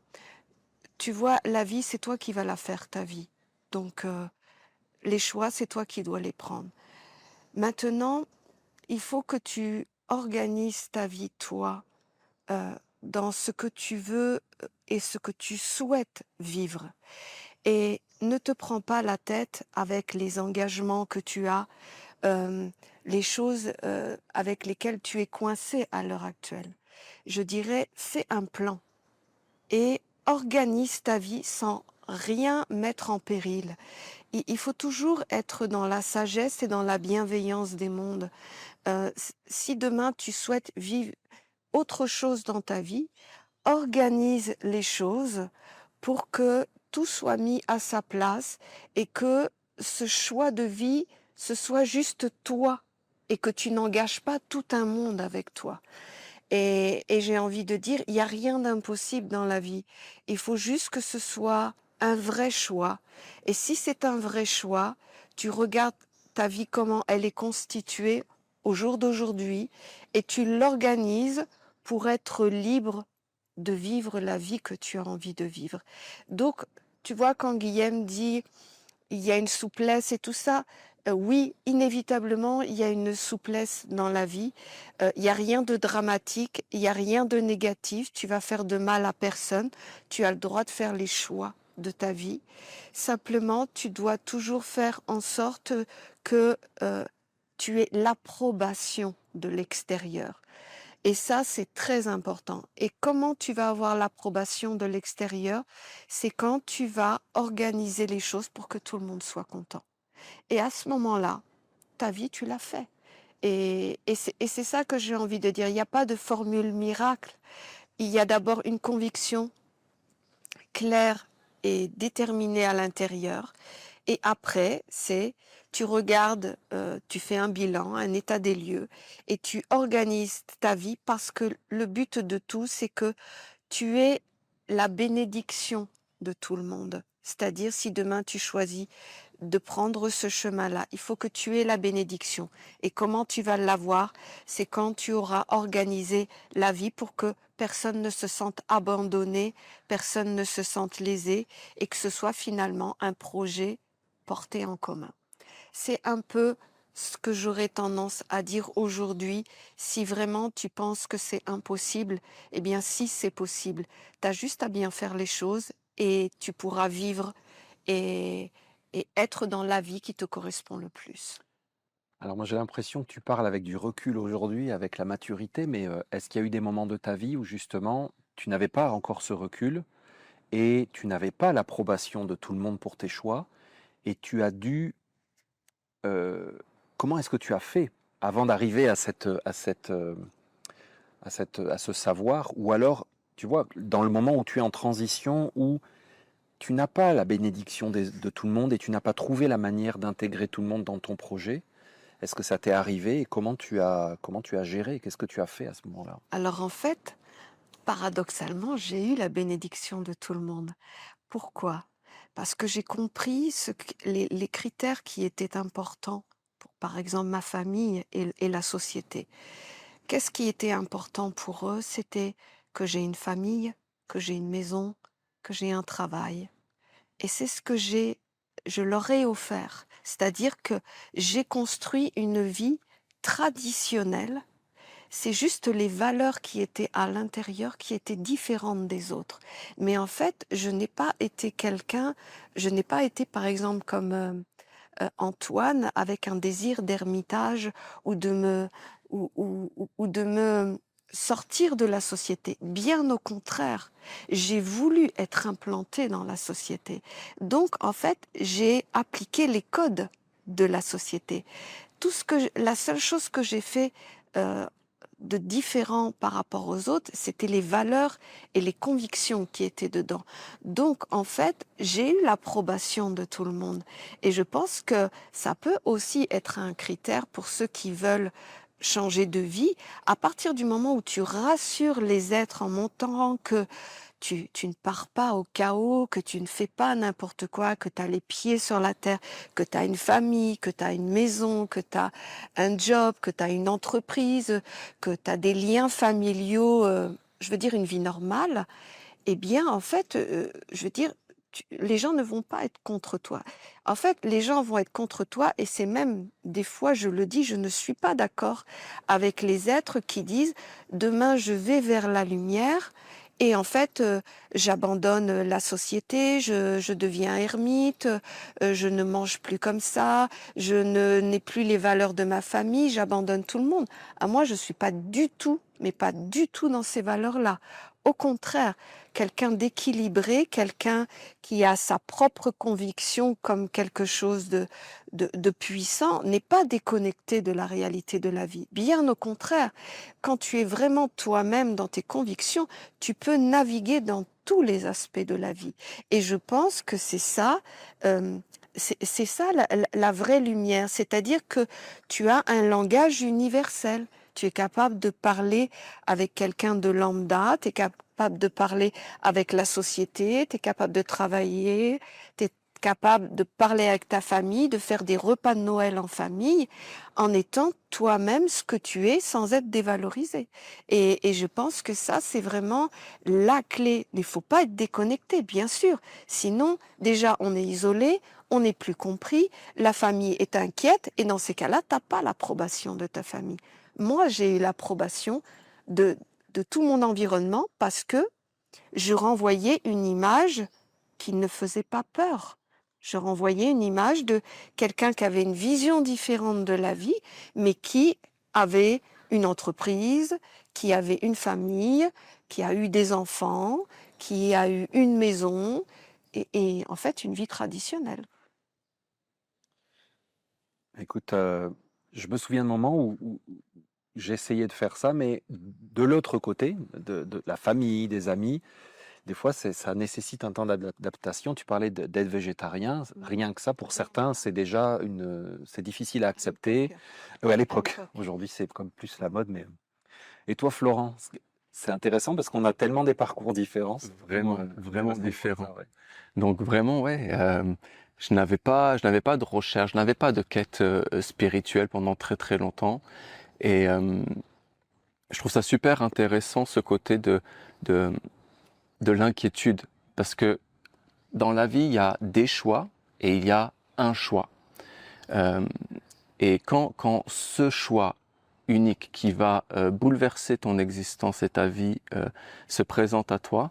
tu vois, la vie, c'est toi qui vas la faire, ta vie. Donc, les choix, c'est toi qui dois les prendre. Maintenant, il faut que tu organises ta vie, toi, dans ce que tu veux et ce que tu souhaites vivre. Et ne te prends pas la tête avec les engagements que tu as, les choses avec lesquelles tu es coincé à l'heure actuelle. Je dirais, fais un plan et organise ta vie sans rien mettre en péril. Il faut toujours être dans la sagesse et dans la bienveillance des mondes. Si demain tu souhaites vivre autre chose dans ta vie, organise les choses pour que tout soit mis à sa place et que ce choix de vie, ce soit juste toi et que tu n'engages pas tout un monde avec toi. Et j'ai envie de dire, il n'y a rien d'impossible dans la vie. Il faut juste que ce soit un vrai choix. Et si c'est un vrai choix, tu regardes ta vie, comment elle est constituée au jour d'aujourd'hui, et tu l'organises pour être libre de vivre la vie que tu as envie de vivre. Donc, tu vois, quand Guillaume dit, il y a une souplesse et tout ça, oui, inévitablement, il y a une souplesse dans la vie. Il n'y a rien de dramatique, il n'y a rien de négatif. Tu vas faire de mal à personne. Tu as le droit de faire les choix de ta vie. Simplement, tu dois toujours faire en sorte que tu aies l'approbation de l'extérieur. Et ça, c'est très important. Et comment tu vas avoir l'approbation de l'extérieur? C'est quand tu vas organiser les choses pour que tout le monde soit content. Et à ce moment-là, ta vie, tu l'as fait. Et c'est ça que j'ai envie de dire. Il n'y a pas de formule miracle. Il y a d'abord une conviction claire et déterminée à l'intérieur. Et après, tu regardes, tu fais un bilan, un état des lieux, et tu organises ta vie parce que le but de tout, c'est que tu aies la bénédiction de tout le monde. C'est-à-dire, si demain tu choisis de prendre ce chemin-là, il faut que tu aies la bénédiction. Et comment tu vas l'avoir? C'est quand tu auras organisé la vie pour que personne ne se sente abandonné, personne ne se sente lésé, et que ce soit finalement un projet porté en commun. C'est un peu ce que j'aurais tendance à dire aujourd'hui. Si vraiment tu penses que c'est impossible, eh bien si c'est possible, tu as juste à bien faire les choses et tu pourras vivre et être dans la vie qui te correspond le plus. Alors moi j'ai l'impression que tu parles avec du recul aujourd'hui, avec la maturité, mais est-ce qu'il y a eu des moments de ta vie où justement tu n'avais pas encore ce recul et tu n'avais pas l'approbation de tout le monde pour tes choix et tu as dû... comment est-ce que tu as fait avant d'arriver à ce savoir? Ou alors, tu vois, dans le moment où tu es en transition, où tu n'as pas la bénédiction de tout le monde et tu n'as pas trouvé la manière d'intégrer tout le monde dans ton projet, est-ce que ça t'est arrivé et comment tu as géré? Qu'est-ce que tu as fait à ce moment-là? Alors en fait, paradoxalement, j'ai eu la bénédiction de tout le monde. Pourquoi? Parce que j'ai compris les critères qui étaient importants pour, par exemple, ma famille et la société. Qu'est-ce qui était important pour eux? C'était que j'ai une famille, que j'ai une maison, que j'ai un travail. Et c'est ce que je leur ai offert. C'est-à-dire que j'ai construit une vie traditionnelle. C'est juste les valeurs qui étaient à l'intérieur qui étaient différentes des autres. Mais en fait, je n'ai pas été par exemple comme Antoine avec un désir d'ermitage ou ou de me sortir de la société. Bien au contraire, j'ai voulu être implantée dans la société. Donc, en fait, j'ai appliqué les codes de la société. La seule chose que j'ai fait de différent par rapport aux autres, c'était les valeurs et les convictions qui étaient dedans. Donc, en fait, j'ai eu l'approbation de tout le monde. Et je pense que ça peut aussi être un critère pour ceux qui veulent changer de vie, à partir du moment où tu rassures les êtres en montrant que tu ne pars pas au chaos, que tu ne fais pas n'importe quoi, que tu as les pieds sur la terre, que tu as une famille, que tu as une maison, que tu as un job, que tu as une entreprise, que tu as des liens familiaux, je veux dire une vie normale, eh bien, en fait, je veux dire, les gens ne vont pas être contre toi. En fait, les gens vont être contre toi et c'est même, des fois, je le dis, je ne suis pas d'accord avec les êtres qui disent, demain, je vais vers la lumière et en fait, j'abandonne la société, je deviens ermite, je ne mange plus comme ça, n'ai plus les valeurs de ma famille, j'abandonne tout le monde. Ah, moi, je ne suis pas du tout, mais pas du tout dans ces valeurs-là. Au contraire, quelqu'un d'équilibré, quelqu'un qui a sa propre conviction comme quelque chose de puissant, n'est pas déconnecté de la réalité de la vie. Bien au contraire, quand tu es vraiment toi-même dans tes convictions, tu peux naviguer dans tous les aspects de la vie. Et je pense que c'est ça, c'est ça la vraie lumière, c'est-à-dire que tu as un langage universel. Tu es capable de parler avec quelqu'un de lambda, tu es capable de parler avec la société, tu es capable de travailler, tu es capable de parler avec ta famille, de faire des repas de Noël en famille, en étant toi-même ce que tu es sans être dévalorisé. Et je pense que ça, c'est vraiment la clé. Il ne faut pas être déconnecté, bien sûr. Sinon, déjà, on est isolé, on n'est plus compris, la famille est inquiète, et dans ces cas-là, tu n'as pas l'approbation de ta famille. Moi, j'ai eu l'approbation de tout mon environnement parce que je renvoyais une image qui ne faisait pas peur. Je renvoyais une image de quelqu'un qui avait une vision différente de la vie, mais qui avait une entreprise, qui avait une famille, qui a eu des enfants, qui a eu une maison, et en fait une vie traditionnelle. Écoute, je me souviens de moments où j'essayais de faire ça, mais de l'autre côté, de la famille, des amis, des fois, ça nécessite un temps d'adaptation. Tu parlais d'être végétarien. Rien que ça, pour certains, c'est déjà c'est difficile à accepter. Ouais, à l'époque. Aujourd'hui, c'est comme plus la mode. Mais... Et toi, Florent, c'est intéressant parce qu'on a tellement des parcours différents. Vraiment différents. Ça, ouais. Donc vraiment, ouais, je n'avais pas de recherche, je n'avais pas de quête spirituelle pendant très très longtemps. Et je trouve ça super intéressant ce côté de l'inquiétude, parce que dans la vie, il y a des choix et il y a un choix. Et quand ce choix unique qui va bouleverser ton existence et ta vie se présente à toi,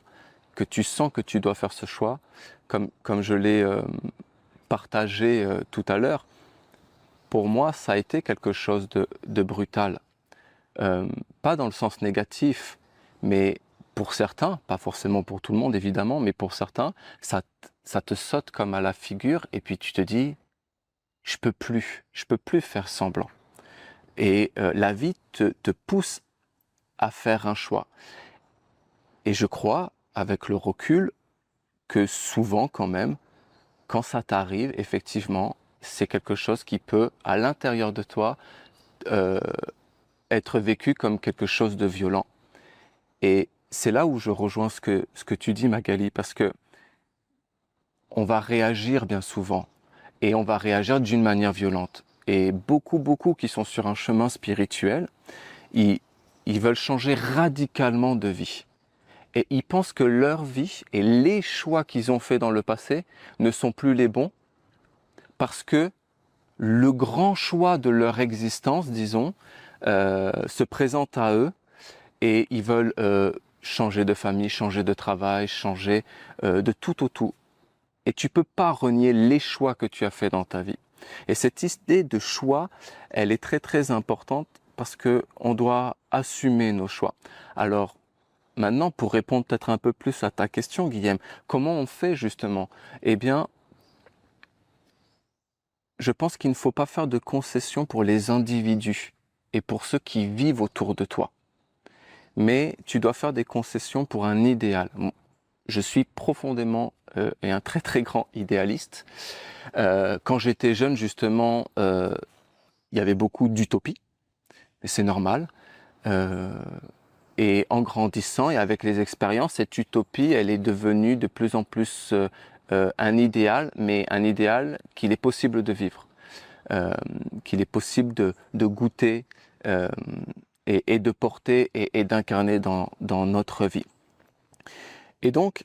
que tu sens que tu dois faire ce choix, comme je l'ai partagé tout à l'heure, pour moi, ça a été quelque chose de brutal. Pas dans le sens négatif, mais pour certains, pas forcément pour tout le monde évidemment, mais pour certains, ça te saute comme à la figure et puis tu te dis, je peux plus faire semblant. Et la vie te pousse à faire un choix. Et je crois, avec le recul, que souvent quand même, quand ça t'arrive, effectivement, c'est quelque chose qui peut, à l'intérieur de toi, être vécu comme quelque chose de violent. Et c'est là où je rejoins ce que tu dis, Magali, parce que on va réagir bien souvent, et on va réagir d'une manière violente. Et beaucoup qui sont sur un chemin spirituel, ils veulent changer radicalement de vie. Et ils pensent que leur vie et les choix qu'ils ont faits dans le passé ne sont plus les bons, parce que le grand choix de leur existence, disons, se présente à eux, et ils veulent changer de famille, changer de travail, changer de tout au tout. Et tu peux pas renier les choix que tu as faits dans ta vie. Et cette idée de choix, elle est très très importante parce que on doit assumer nos choix. Alors maintenant, pour répondre peut-être un peu plus à ta question, Guillaume, comment on fait justement? Eh bien, je pense qu'il ne faut pas faire de concessions pour les individus et pour ceux qui vivent autour de toi. Mais tu dois faire des concessions pour un idéal. Je suis profondément et un très très grand idéaliste. Quand j'étais jeune, justement, il y avait beaucoup d'utopie. et c'est normal. Et en grandissant et avec les expériences, cette utopie, elle est devenue de plus en plus un idéal, mais un idéal qu'il est possible de vivre, qu'il est possible de goûter et de porter et d'incarner dans notre vie. Et donc,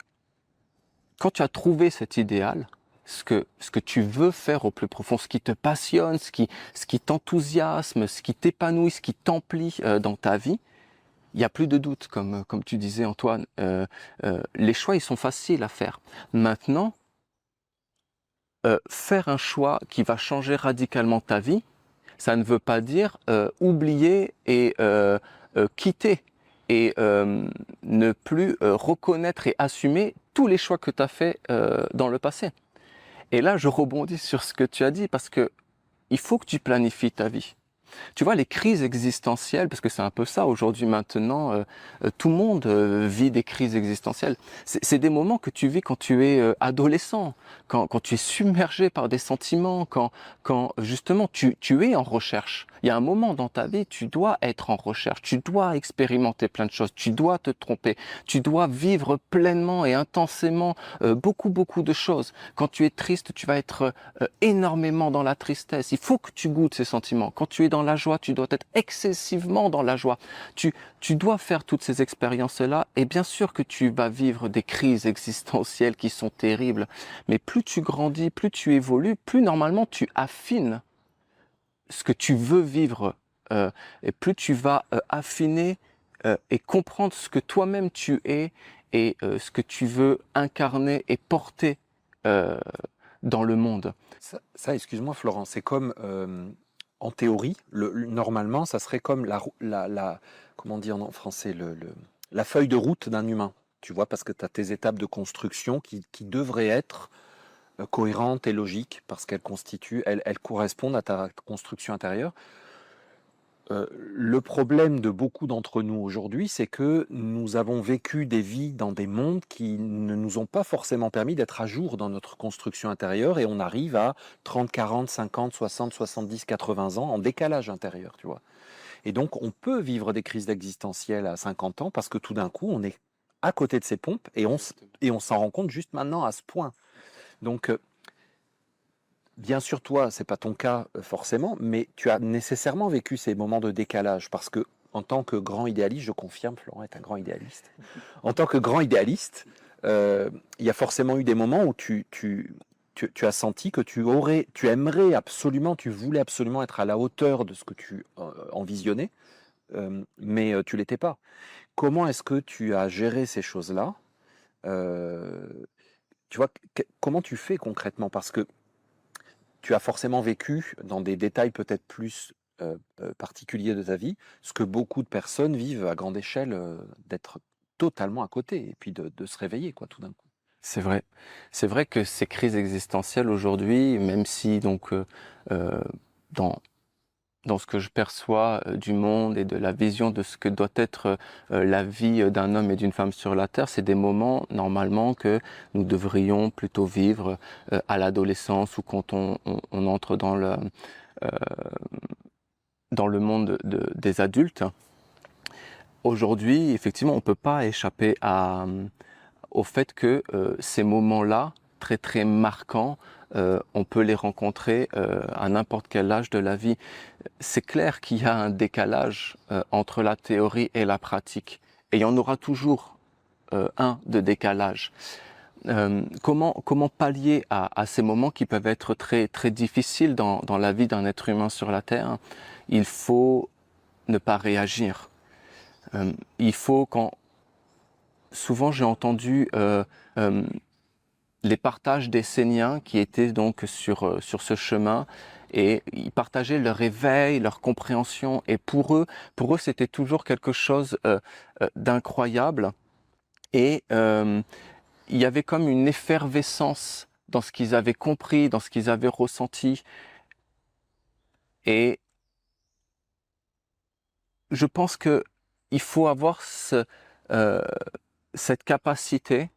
quand tu as trouvé cet idéal, ce que tu veux faire au plus profond, ce qui te passionne, ce qui t'enthousiasme, ce qui t'épanouit, ce qui t'emplit dans ta vie, il n'y a plus de doute, comme tu disais Antoine. Les choix, ils sont faciles à faire. Maintenant, faire un choix qui va changer radicalement ta vie, ça ne veut pas dire oublier et quitter et ne plus reconnaître et assumer tous les choix que tu as faits dans le passé. Et là, je rebondis sur ce que tu as dit parce que il faut que tu planifies ta vie. Tu vois, les crises existentielles, parce que c'est un peu ça aujourd'hui maintenant, tout le monde vit des crises existentielles. C'est des moments que tu vis quand tu es adolescent, quand tu es submergé par des sentiments, quand justement tu es en recherche. Il y a un moment dans ta vie, tu dois être en recherche, tu dois expérimenter plein de choses, tu dois te tromper, tu dois vivre pleinement et intensément beaucoup de choses. Quand tu es triste, tu vas être énormément dans la tristesse. Il faut que tu goûtes ces sentiments. Quand tu es dans la joie, tu dois être excessivement dans la joie. Tu dois faire toutes ces expériences-là et bien sûr que tu vas vivre des crises existentielles qui sont terribles. Mais plus tu grandis, plus tu évolues, plus normalement tu affines ce que tu veux vivre et plus tu vas affiner et comprendre ce que toi-même tu es et ce que tu veux incarner et porter dans le monde. Ça, excuse-moi Florent, c'est comme en théorie, normalement, ça serait comme comment dire en français, la feuille de route d'un humain. Tu vois, parce que tu as tes étapes de construction qui devraient être cohérentes et logiques parce qu'elles correspondent à ta construction intérieure. Le problème de beaucoup d'entre nous aujourd'hui, c'est que nous avons vécu des vies dans des mondes qui ne nous ont pas forcément permis d'être à jour dans notre construction intérieure et on arrive à 30, 40, 50, 60, 70, 80 ans en décalage intérieur, tu vois. Et donc, on peut vivre des crises existentielles à 50 ans parce que tout d'un coup, on est à côté de ces pompes et on s'en rend compte juste maintenant à ce point. Donc, bien sûr, toi, c'est pas ton cas forcément, mais tu as nécessairement vécu ces moments de décalage parce que, en tant que grand idéaliste, je confirme, Florent est un grand idéaliste. En tant que grand idéaliste, il y a forcément eu des moments où tu as senti que tu aimerais absolument, tu voulais absolument être à la hauteur de ce que tu envisionnais, mais tu l'étais pas. Comment est-ce que tu as géré ces choses-là? Tu vois, comment tu fais concrètement? Parce que tu as forcément vécu dans des détails peut-être plus particuliers de ta vie, ce que beaucoup de personnes vivent à grande échelle, d'être totalement à côté et puis de se réveiller quoi tout d'un coup. C'est vrai. C'est vrai que ces crises existentielles aujourd'hui, même si donc dans ce que je perçois du monde et de la vision de ce que doit être la vie d'un homme et d'une femme sur la Terre, c'est des moments normalement que nous devrions plutôt vivre à l'adolescence ou quand on entre dans le monde des adultes. Aujourd'hui, effectivement, on ne peut pas échapper au fait que ces moments-là, très très marquants, on peut les rencontrer à n'importe quel âge de la vie. C'est clair qu'il y a un décalage entre la théorie et la pratique. Et il y en aura toujours un de décalage. Comment pallier à ces moments qui peuvent être très, très difficiles dans la vie d'un être humain sur la Terre? Il faut ne pas réagir. Il faut souvent j'ai entendu les partages d'Esséniens qui étaient donc sur ce chemin et ils partageaient leur éveil, leur compréhension et pour eux c'était toujours quelque chose d'incroyable et il y avait comme une effervescence dans ce qu'ils avaient compris, dans ce qu'ils avaient ressenti et je pense que il faut avoir cette capacité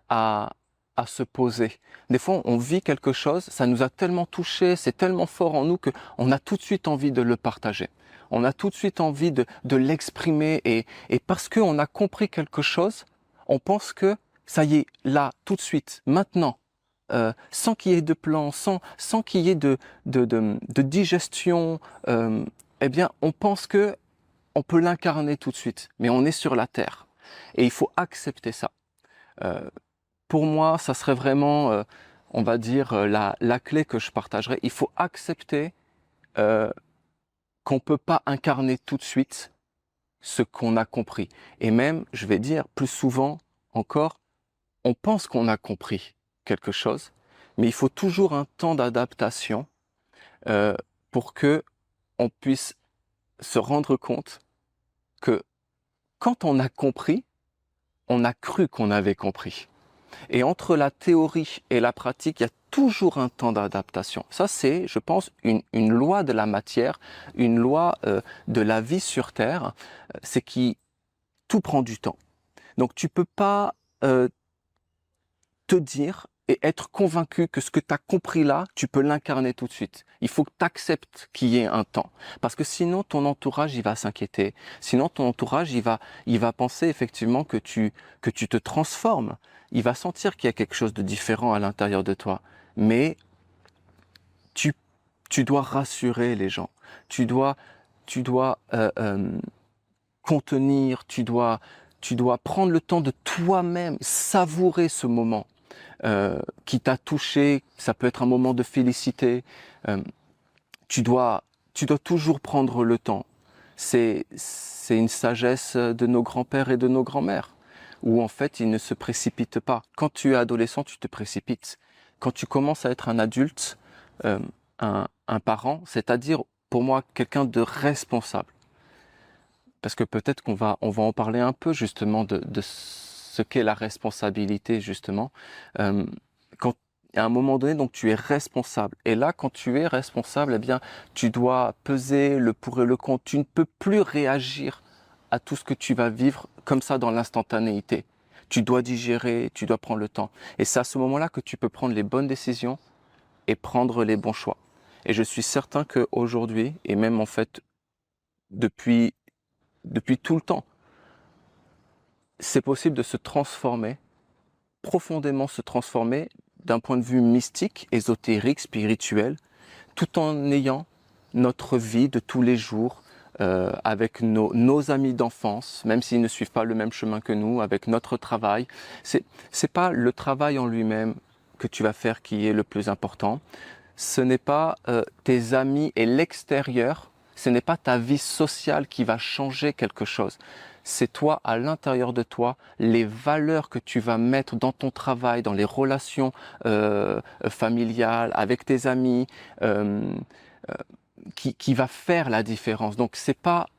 à à se poser. Des fois, on vit quelque chose, ça nous a tellement touché, c'est tellement fort en nous qu'on a tout de suite envie de le partager. On a tout de suite envie de l'exprimer et parce qu'on a compris quelque chose, on pense que ça y est, là, tout de suite, maintenant, sans qu'il y ait de plan, sans qu'il y ait de digestion, eh bien, on pense que on peut l'incarner tout de suite, mais on est sur la terre et il faut accepter ça. Pour moi, ça serait vraiment, on va dire, la clé que je partagerais. Il faut accepter qu'on ne peut pas incarner tout de suite ce qu'on a compris. Et même, je vais dire, plus souvent encore, on pense qu'on a compris quelque chose, mais il faut toujours un temps d'adaptation pour que on puisse se rendre compte que quand on a compris, on a cru qu'on avait compris. Et entre la théorie et la pratique, il y a toujours un temps d'adaptation. Ça, c'est, je pense, une loi de la matière, une loi de la vie sur Terre, c'est que tout prend du temps. Donc, tu peux pas te dire et être convaincu que ce que tu as compris là, tu peux l'incarner tout de suite. Il faut que tu acceptes qu'il y ait un temps. Parce que sinon, ton entourage, il va s'inquiéter. Sinon, ton entourage, il va penser effectivement que tu te transformes. Il va sentir qu'il y a quelque chose de différent à l'intérieur de toi. Mais tu dois rassurer les gens. Tu dois contenir, tu dois prendre le temps de toi-même savourer ce moment qui t'a touché. Ça peut être un moment de félicité. Tu dois toujours prendre le temps. C'est une sagesse de nos grands-pères et de nos grands-mères, où en fait ils ne se précipitent pas. Quand tu es adolescent, tu te précipites. Quand tu commences à être un adulte, un parent, c'est-à-dire pour moi quelqu'un de responsable. Parce que peut-être qu'on va en parler un peu justement de ce qu'est la responsabilité justement. Quand à un moment donné, donc tu es responsable. Et là, quand tu es responsable, eh bien, tu dois peser le pour et le contre. Tu ne peux plus réagir à tout ce que tu vas vivre comme ça dans l'instantanéité. Tu dois digérer, tu dois prendre le temps. Et c'est à ce moment-là que tu peux prendre les bonnes décisions et prendre les bons choix. Et je suis certain qu'aujourd'hui, et même en fait depuis tout le temps, c'est possible de se transformer, profondément se transformer d'un point de vue mystique, ésotérique, spirituel, tout en ayant notre vie de tous les jours, avec nos amis d'enfance, même s'ils ne suivent pas le même chemin que nous, avec notre travail. C'est pas le travail en lui-même que tu vas faire qui est le plus important. Ce n'est pas tes amis et l'extérieur, ce n'est pas ta vie sociale qui va changer quelque chose. C'est toi, à l'intérieur de toi, les valeurs que tu vas mettre dans ton travail, dans les relations familiales, avec tes amis, qui va faire la différence. Donc, c'est pas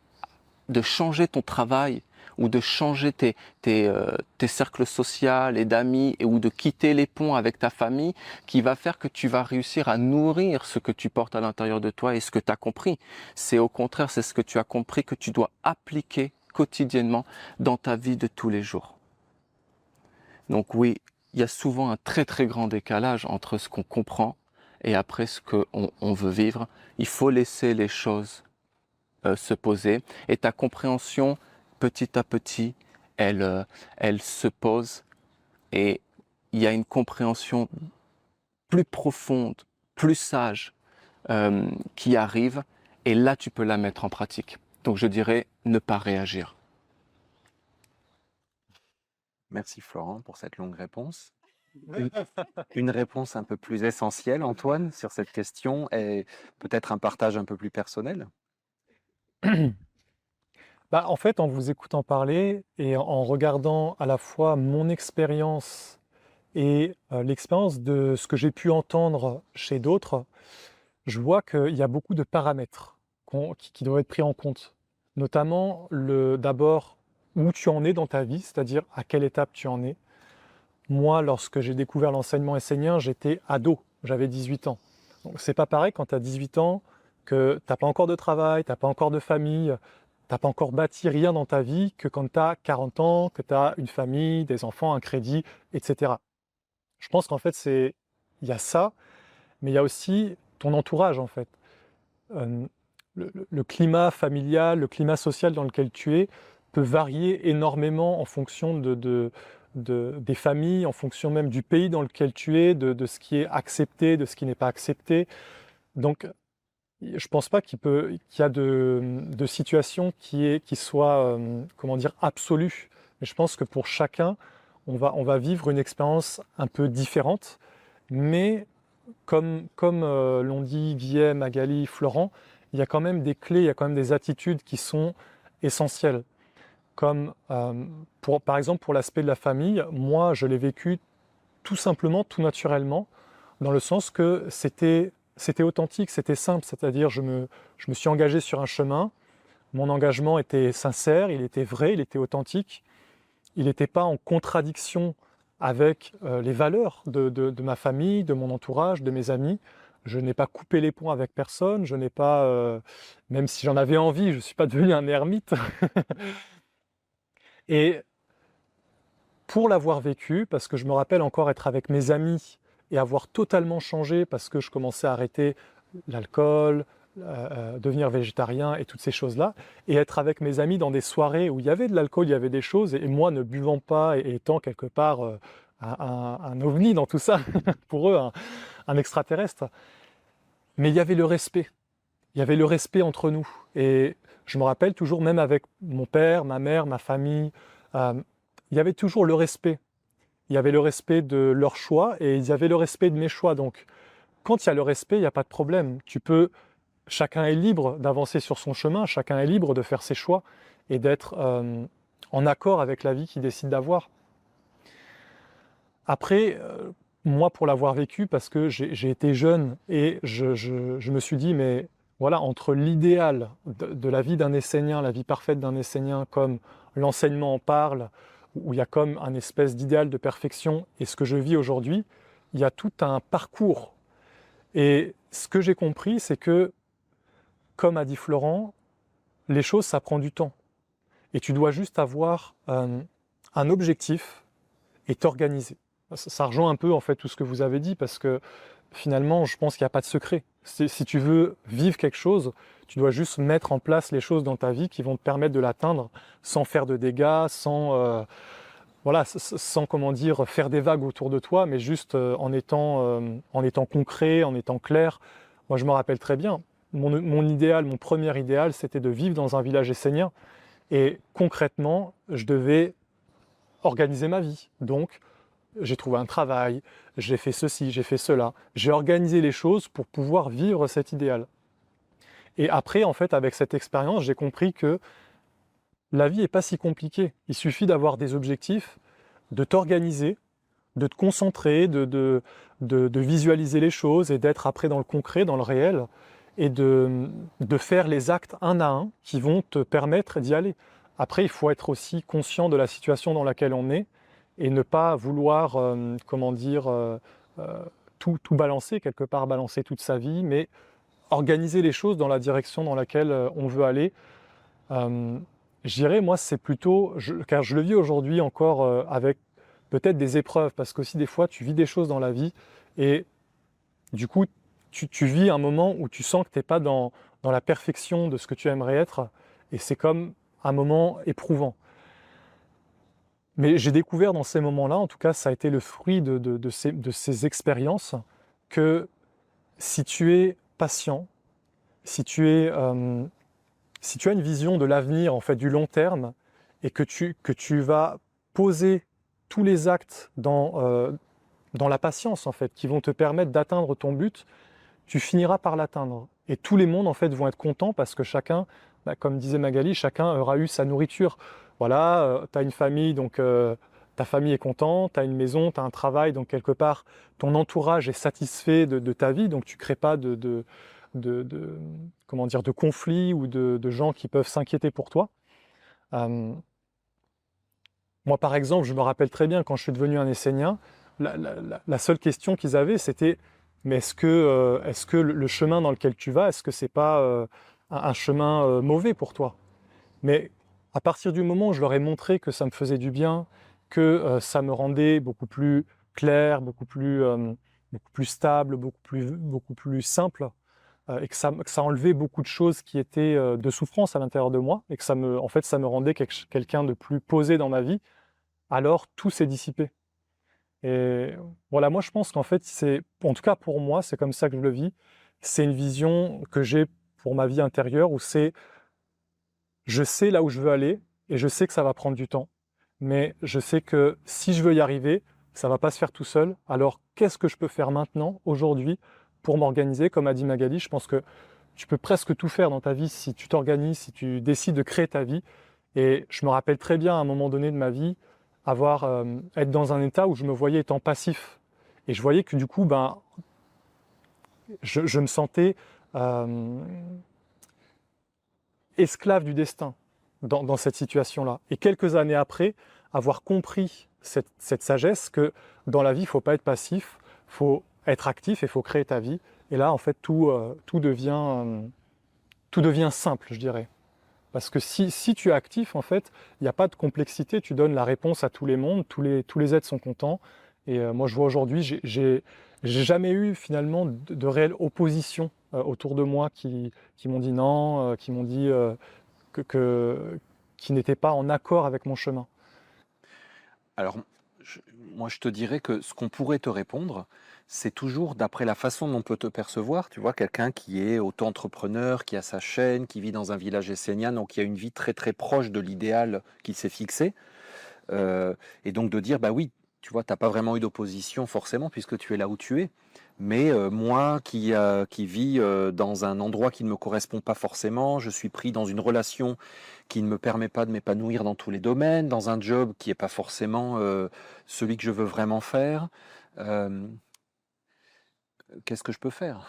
de changer ton travail ou de changer tes cercles sociaux et d'amis ou de quitter les ponts avec ta famille qui va faire que tu vas réussir à nourrir ce que tu portes à l'intérieur de toi et ce que tu as compris. C'est au contraire, c'est ce que tu as compris que tu dois appliquer quotidiennement dans ta vie de tous les jours. Donc oui, il y a souvent un très très grand décalage entre ce qu'on comprend et après ce qu'on veut vivre. Il faut laisser les choses se poser et ta compréhension petit à petit, elle se pose et il y a une compréhension plus profonde, plus sage qui arrive et là tu peux la mettre en pratique. Donc je dirais ne pas réagir. Merci Florent pour cette longue réponse. Une réponse un peu plus essentielle, Antoine, sur cette question et peut-être un partage un peu plus personnel. Bah, en fait, en vous écoutant parler et en regardant à la fois mon expérience et l'expérience de ce que j'ai pu entendre chez d'autres, je vois qu'il y a beaucoup de paramètres qui doivent être pris en compte. Notamment, d'abord, où tu en es dans ta vie, c'est-à-dire à quelle étape tu en es. Moi, lorsque j'ai découvert l'enseignement essénien, j'étais ado, j'avais 18 ans. Donc c'est pas pareil quand tu as 18 ans, que tu n'as pas encore de travail, tu n'as pas encore de famille, tu n'as pas encore bâti rien dans ta vie, que quand tu as 40 ans, que tu as une famille, des enfants, un crédit, etc. Je pense qu'en fait, il y a ça, mais il y a aussi ton entourage, en fait. Euh, le climat familial, le climat social dans lequel tu es peut varier énormément en fonction des familles, en fonction même du pays dans lequel tu es, de ce qui est accepté, de ce qui n'est pas accepté. Donc, je ne pense pas qu'il y a de situation qui soit, comment dire, absolue. Mais je pense que pour chacun, on va vivre une expérience un peu différente, mais comme l'ont dit Guilhem, Magali, Florent, il y a quand même des clés, il y a quand même des attitudes qui sont essentielles. Comme par exemple pour l'aspect de la famille, moi je l'ai vécu tout simplement, tout naturellement, dans le sens que c'était authentique, c'était simple, c'est-à-dire je me suis engagé sur un chemin, mon engagement était sincère, il était vrai, il était authentique, il n'était pas en contradiction avec les valeurs de ma famille, de mon entourage, de mes amis. Je n'ai pas coupé les ponts avec personne, je n'ai pas, même si j'en avais envie, je ne suis pas devenu un ermite. Et pour l'avoir vécu, parce que je me rappelle encore être avec mes amis et avoir totalement changé parce que je commençais à arrêter l'alcool, devenir végétarien et toutes ces choses-là, et être avec mes amis dans des soirées où il y avait de l'alcool, il y avait des choses, et moi ne buvant pas et étant quelque part un ovni dans tout ça, pour eux, un extraterrestre. Mais il y avait le respect. Il y avait le respect entre nous. Et je me rappelle toujours, même avec mon père, ma mère, ma famille, il y avait toujours le respect. Il y avait le respect de leurs choix et il y avait le respect de mes choix. Donc, quand il y a le respect, il n'y a pas de problème. Chacun est libre d'avancer sur son chemin, chacun est libre de faire ses choix et d'être en accord avec la vie qu'il décide d'avoir. Après, moi, pour l'avoir vécu, parce que j'ai été jeune et je me suis dit, mais voilà, entre l'idéal de la vie d'un Essénien, la vie parfaite d'un Essénien, comme l'enseignement en parle, où il y a comme un espèce d'idéal de perfection, et ce que je vis aujourd'hui, il y a tout un parcours. Et ce que j'ai compris, c'est que, comme a dit Florent, les choses, ça prend du temps. Et tu dois juste avoir un objectif et t'organiser. Ça rejoint un peu en fait tout ce que vous avez dit, parce que finalement, je pense qu'il n'y a pas de secret. Si tu veux vivre quelque chose, tu dois juste mettre en place les choses dans ta vie qui vont te permettre de l'atteindre sans faire de dégâts, sans comment dire, faire des vagues autour de toi, mais juste en étant concret, en étant clair. Moi, je me rappelle très bien, mon idéal, mon premier idéal, c'était de vivre dans un village essénien. Et concrètement, je devais organiser ma vie. Donc, j'ai trouvé un travail, j'ai fait ceci, j'ai fait cela. J'ai organisé les choses pour pouvoir vivre cet idéal. Et après, en fait, avec cette expérience, j'ai compris que la vie n'est pas si compliquée. Il suffit d'avoir des objectifs, de t'organiser, de te concentrer, de visualiser les choses et d'être après dans le concret, dans le réel, et de faire les actes un à un qui vont te permettre d'y aller. Après, il faut être aussi conscient de la situation dans laquelle on est et ne pas vouloir, tout balancer, quelque part balancer toute sa vie, mais organiser les choses dans la direction dans laquelle on veut aller. Je dirais, moi, c'est plutôt, car je le vis aujourd'hui encore avec peut-être des épreuves, parce qu'aussi des fois, tu vis des choses dans la vie et du coup, tu vis un moment où tu sens que tu n'es pas dans la perfection de ce que tu aimerais être et c'est comme un moment éprouvant. Mais j'ai découvert dans ces moments-là, en tout cas, ça a été le fruit de ces expériences, que si tu es patient, si tu as une vision de l'avenir, en fait, du long terme, et que tu vas poser tous les actes dans la patience, en fait, qui vont te permettre d'atteindre ton but, tu finiras par l'atteindre. Et tous les mondes, en fait, vont être contents parce que chacun, comme disait Magali, chacun aura eu sa nourriture. Voilà, tu as une famille, donc ta famille est contente, tu as une maison, tu as un travail, donc quelque part, ton entourage est satisfait de ta vie, donc tu ne crées pas de conflits ou de gens qui peuvent s'inquiéter pour toi. Moi, par exemple, je me rappelle très bien, quand je suis devenu un Essénien, la seule question qu'ils avaient, c'était « Mais est-ce que le chemin dans lequel tu vas, est-ce que c'est pas un chemin mauvais pour toi ?» Mais à partir du moment où je leur ai montré que ça me faisait du bien, que ça me rendait beaucoup plus clair, beaucoup plus stable, beaucoup plus simple, et que ça enlevait beaucoup de choses qui étaient de souffrance à l'intérieur de moi, et que en fait, ça me rendait quelqu'un de plus posé dans ma vie. Alors tout s'est dissipé. Et voilà, moi je pense qu'en fait, en tout cas pour moi, c'est comme ça que je le vis. C'est une vision que j'ai pour ma vie intérieure où je sais là où je veux aller et je sais que ça va prendre du temps. Mais je sais que si je veux y arriver, ça va pas se faire tout seul. Alors qu'est-ce que je peux faire maintenant, aujourd'hui, pour m'organiser? Comme a dit Magali, je pense que tu peux presque tout faire dans ta vie si tu t'organises, si tu décides de créer ta vie. Et je me rappelle très bien à un moment donné de ma vie, être dans un état où je me voyais étant passif. Et je voyais que du coup, je me sentais esclave du destin dans cette situation-là. Et quelques années après, avoir compris cette sagesse que dans la vie, il ne faut pas être passif, il faut être actif et il faut créer ta vie. Et là, en fait, tout devient simple, je dirais. Parce que si tu es actif, en fait, il n'y a pas de complexité, tu donnes la réponse à tous les mondes, tous les êtres sont contents. Et moi, je vois aujourd'hui, j'ai jamais eu finalement de réelle opposition autour de moi qui m'ont dit non, qui m'ont dit qui n'étaient pas en accord avec mon chemin. Alors, moi, je te dirais que ce qu'on pourrait te répondre, c'est toujours d'après la façon dont on peut te percevoir. Tu vois, quelqu'un qui est auto-entrepreneur, qui a sa chaîne, qui vit dans un village essénien, donc qui a une vie très très proche de l'idéal qu'il s'est fixé. Et donc de dire, bah oui, tu vois, tu n'as pas vraiment eu d'opposition forcément puisque tu es là où tu es. Mais moi qui vis dans un endroit qui ne me correspond pas forcément, je suis pris dans une relation qui ne me permet pas de m'épanouir dans tous les domaines, dans un job qui n'est pas forcément celui que je veux vraiment faire. Qu'est-ce que je peux faire?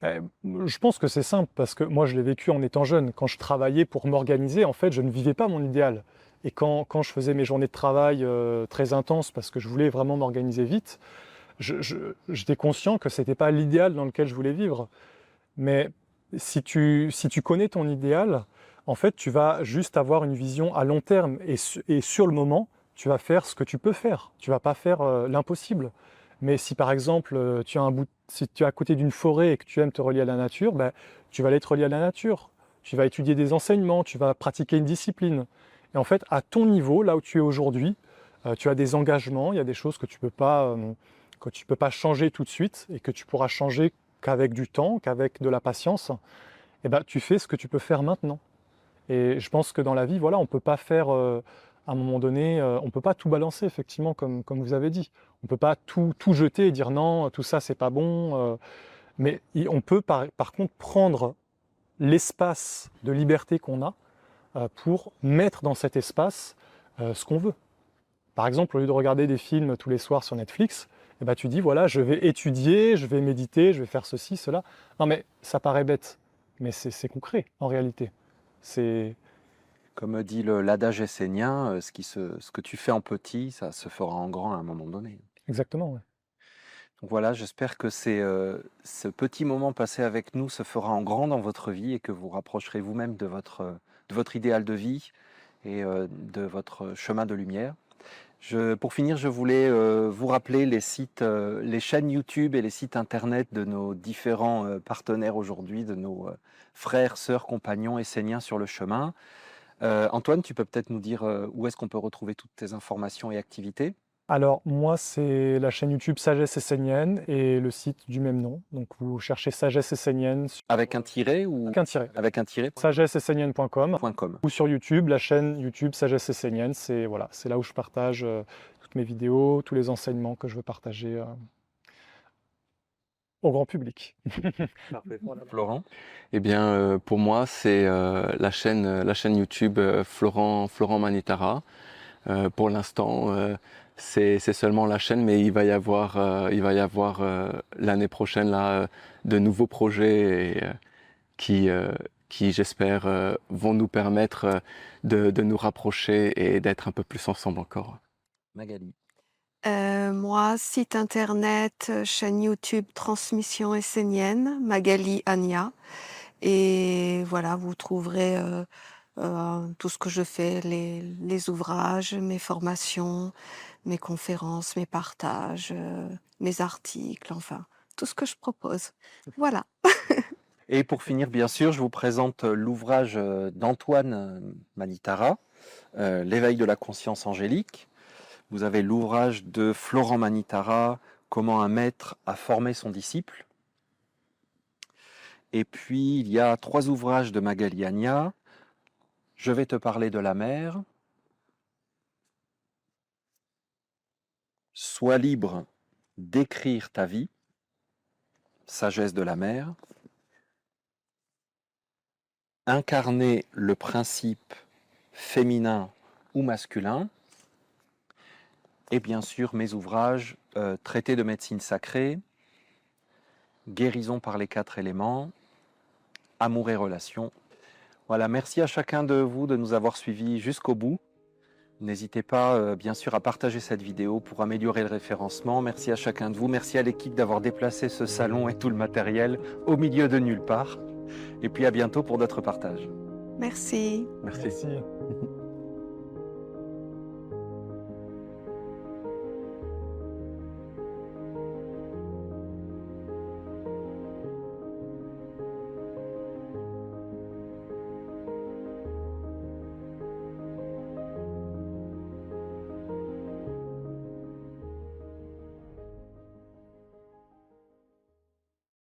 Je pense que c'est simple parce que moi je l'ai vécu en étant jeune. Quand je travaillais pour m'organiser, en fait, je ne vivais pas mon idéal. Et quand je faisais mes journées de travail très intenses parce que je voulais vraiment m'organiser vite, j'étais conscient que ce n'était pas l'idéal dans lequel je voulais vivre. Mais si tu connais ton idéal, en fait, tu vas juste avoir une vision à long terme. Et sur le moment, tu vas faire ce que tu peux faire. Tu vas pas faire l'impossible. Mais si par exemple, si tu es à côté d'une forêt et que tu aimes te relier à la nature, tu vas aller te relier à la nature. Tu vas étudier des enseignements, tu vas pratiquer une discipline. Et en fait, à ton niveau, là où tu es aujourd'hui, tu as des engagements, il y a des choses que tu peux pas changer tout de suite et que tu pourras changer qu'avec du temps, qu'avec de la patience. Et tu fais ce que tu peux faire maintenant. Et je pense que dans la vie, voilà, on peut pas faire, à un moment donné, on peut pas tout balancer, effectivement, comme vous avez dit. On peut pas tout jeter et dire non, tout ça, c'est pas bon. Mais on peut par contre prendre l'espace de liberté qu'on a pour mettre dans cet espace ce qu'on veut. Par exemple, au lieu de regarder des films tous les soirs sur Netflix, tu dis, voilà, je vais étudier, je vais méditer, je vais faire ceci, cela. Non, mais ça paraît bête, mais c'est concret, en réalité. C'est... Comme dit l'adage essénien, ce que tu fais en petit, ça se fera en grand à un moment donné. Exactement, ouais. Donc voilà, j'espère que ce petit moment passé avec nous se fera en grand dans votre vie et que vous rapprocherez vous-même de votre idéal de vie et de votre chemin de lumière. Pour finir, je voulais vous rappeler les chaînes YouTube et les sites internet de nos différents partenaires aujourd'hui, de nos frères, sœurs, compagnons esséniens sur le chemin. Antoine, tu peux peut-être nous dire où est-ce qu'on peut retrouver toutes tes informations et activités? Alors, moi, c'est la chaîne YouTube Sagesse Essénienne et le site du même nom. Donc, vous cherchez Sagesse Essénienne. Avec un tiret ou Avec un tiret. Avec un tiret. sagesseessénienne.com .com. ou sur YouTube, la chaîne YouTube Sagesse Essénienne. C'est là où je partage toutes mes vidéos, tous les enseignements que je veux partager au grand public. Parfait. Florent? Eh bien, pour moi, c'est la chaîne YouTube Florent Manitara. Pour l'instant, c'est seulement la chaîne, mais il va y avoir l'année prochaine là de nouveaux projets qui j'espère vont nous permettre de nous rapprocher et d'être un peu plus ensemble encore. Magali? Moi, site internet, chaîne YouTube Transmission Essénienne, Magali Ania. Et voilà, vous trouverez tout ce que je fais, les ouvrages, mes formations, mes conférences, mes partages, mes articles, enfin, tout ce que je propose. Voilà. Et pour finir, bien sûr, je vous présente l'ouvrage d'Antoine Manitara, L'éveil de la conscience angélique. Vous avez l'ouvrage de Florent Manitara, Comment un maître a formé son disciple. Et puis, il y a 3 ouvrages de Magali Agna. Je vais te parler de la mer. Sois libre d'écrire ta vie. Sagesse de la mer. Incarner le principe féminin ou masculin. Et bien sûr, mes ouvrages, Traité de médecine sacrée, Guérison par les 4 éléments, Amour et relations. Voilà, merci à chacun de vous de nous avoir suivis jusqu'au bout. N'hésitez pas, bien sûr, à partager cette vidéo pour améliorer le référencement. Merci à chacun de vous. Merci à l'équipe d'avoir déplacé ce salon et tout le matériel au milieu de nulle part. Et puis à bientôt pour d'autres partages. Merci. Merci.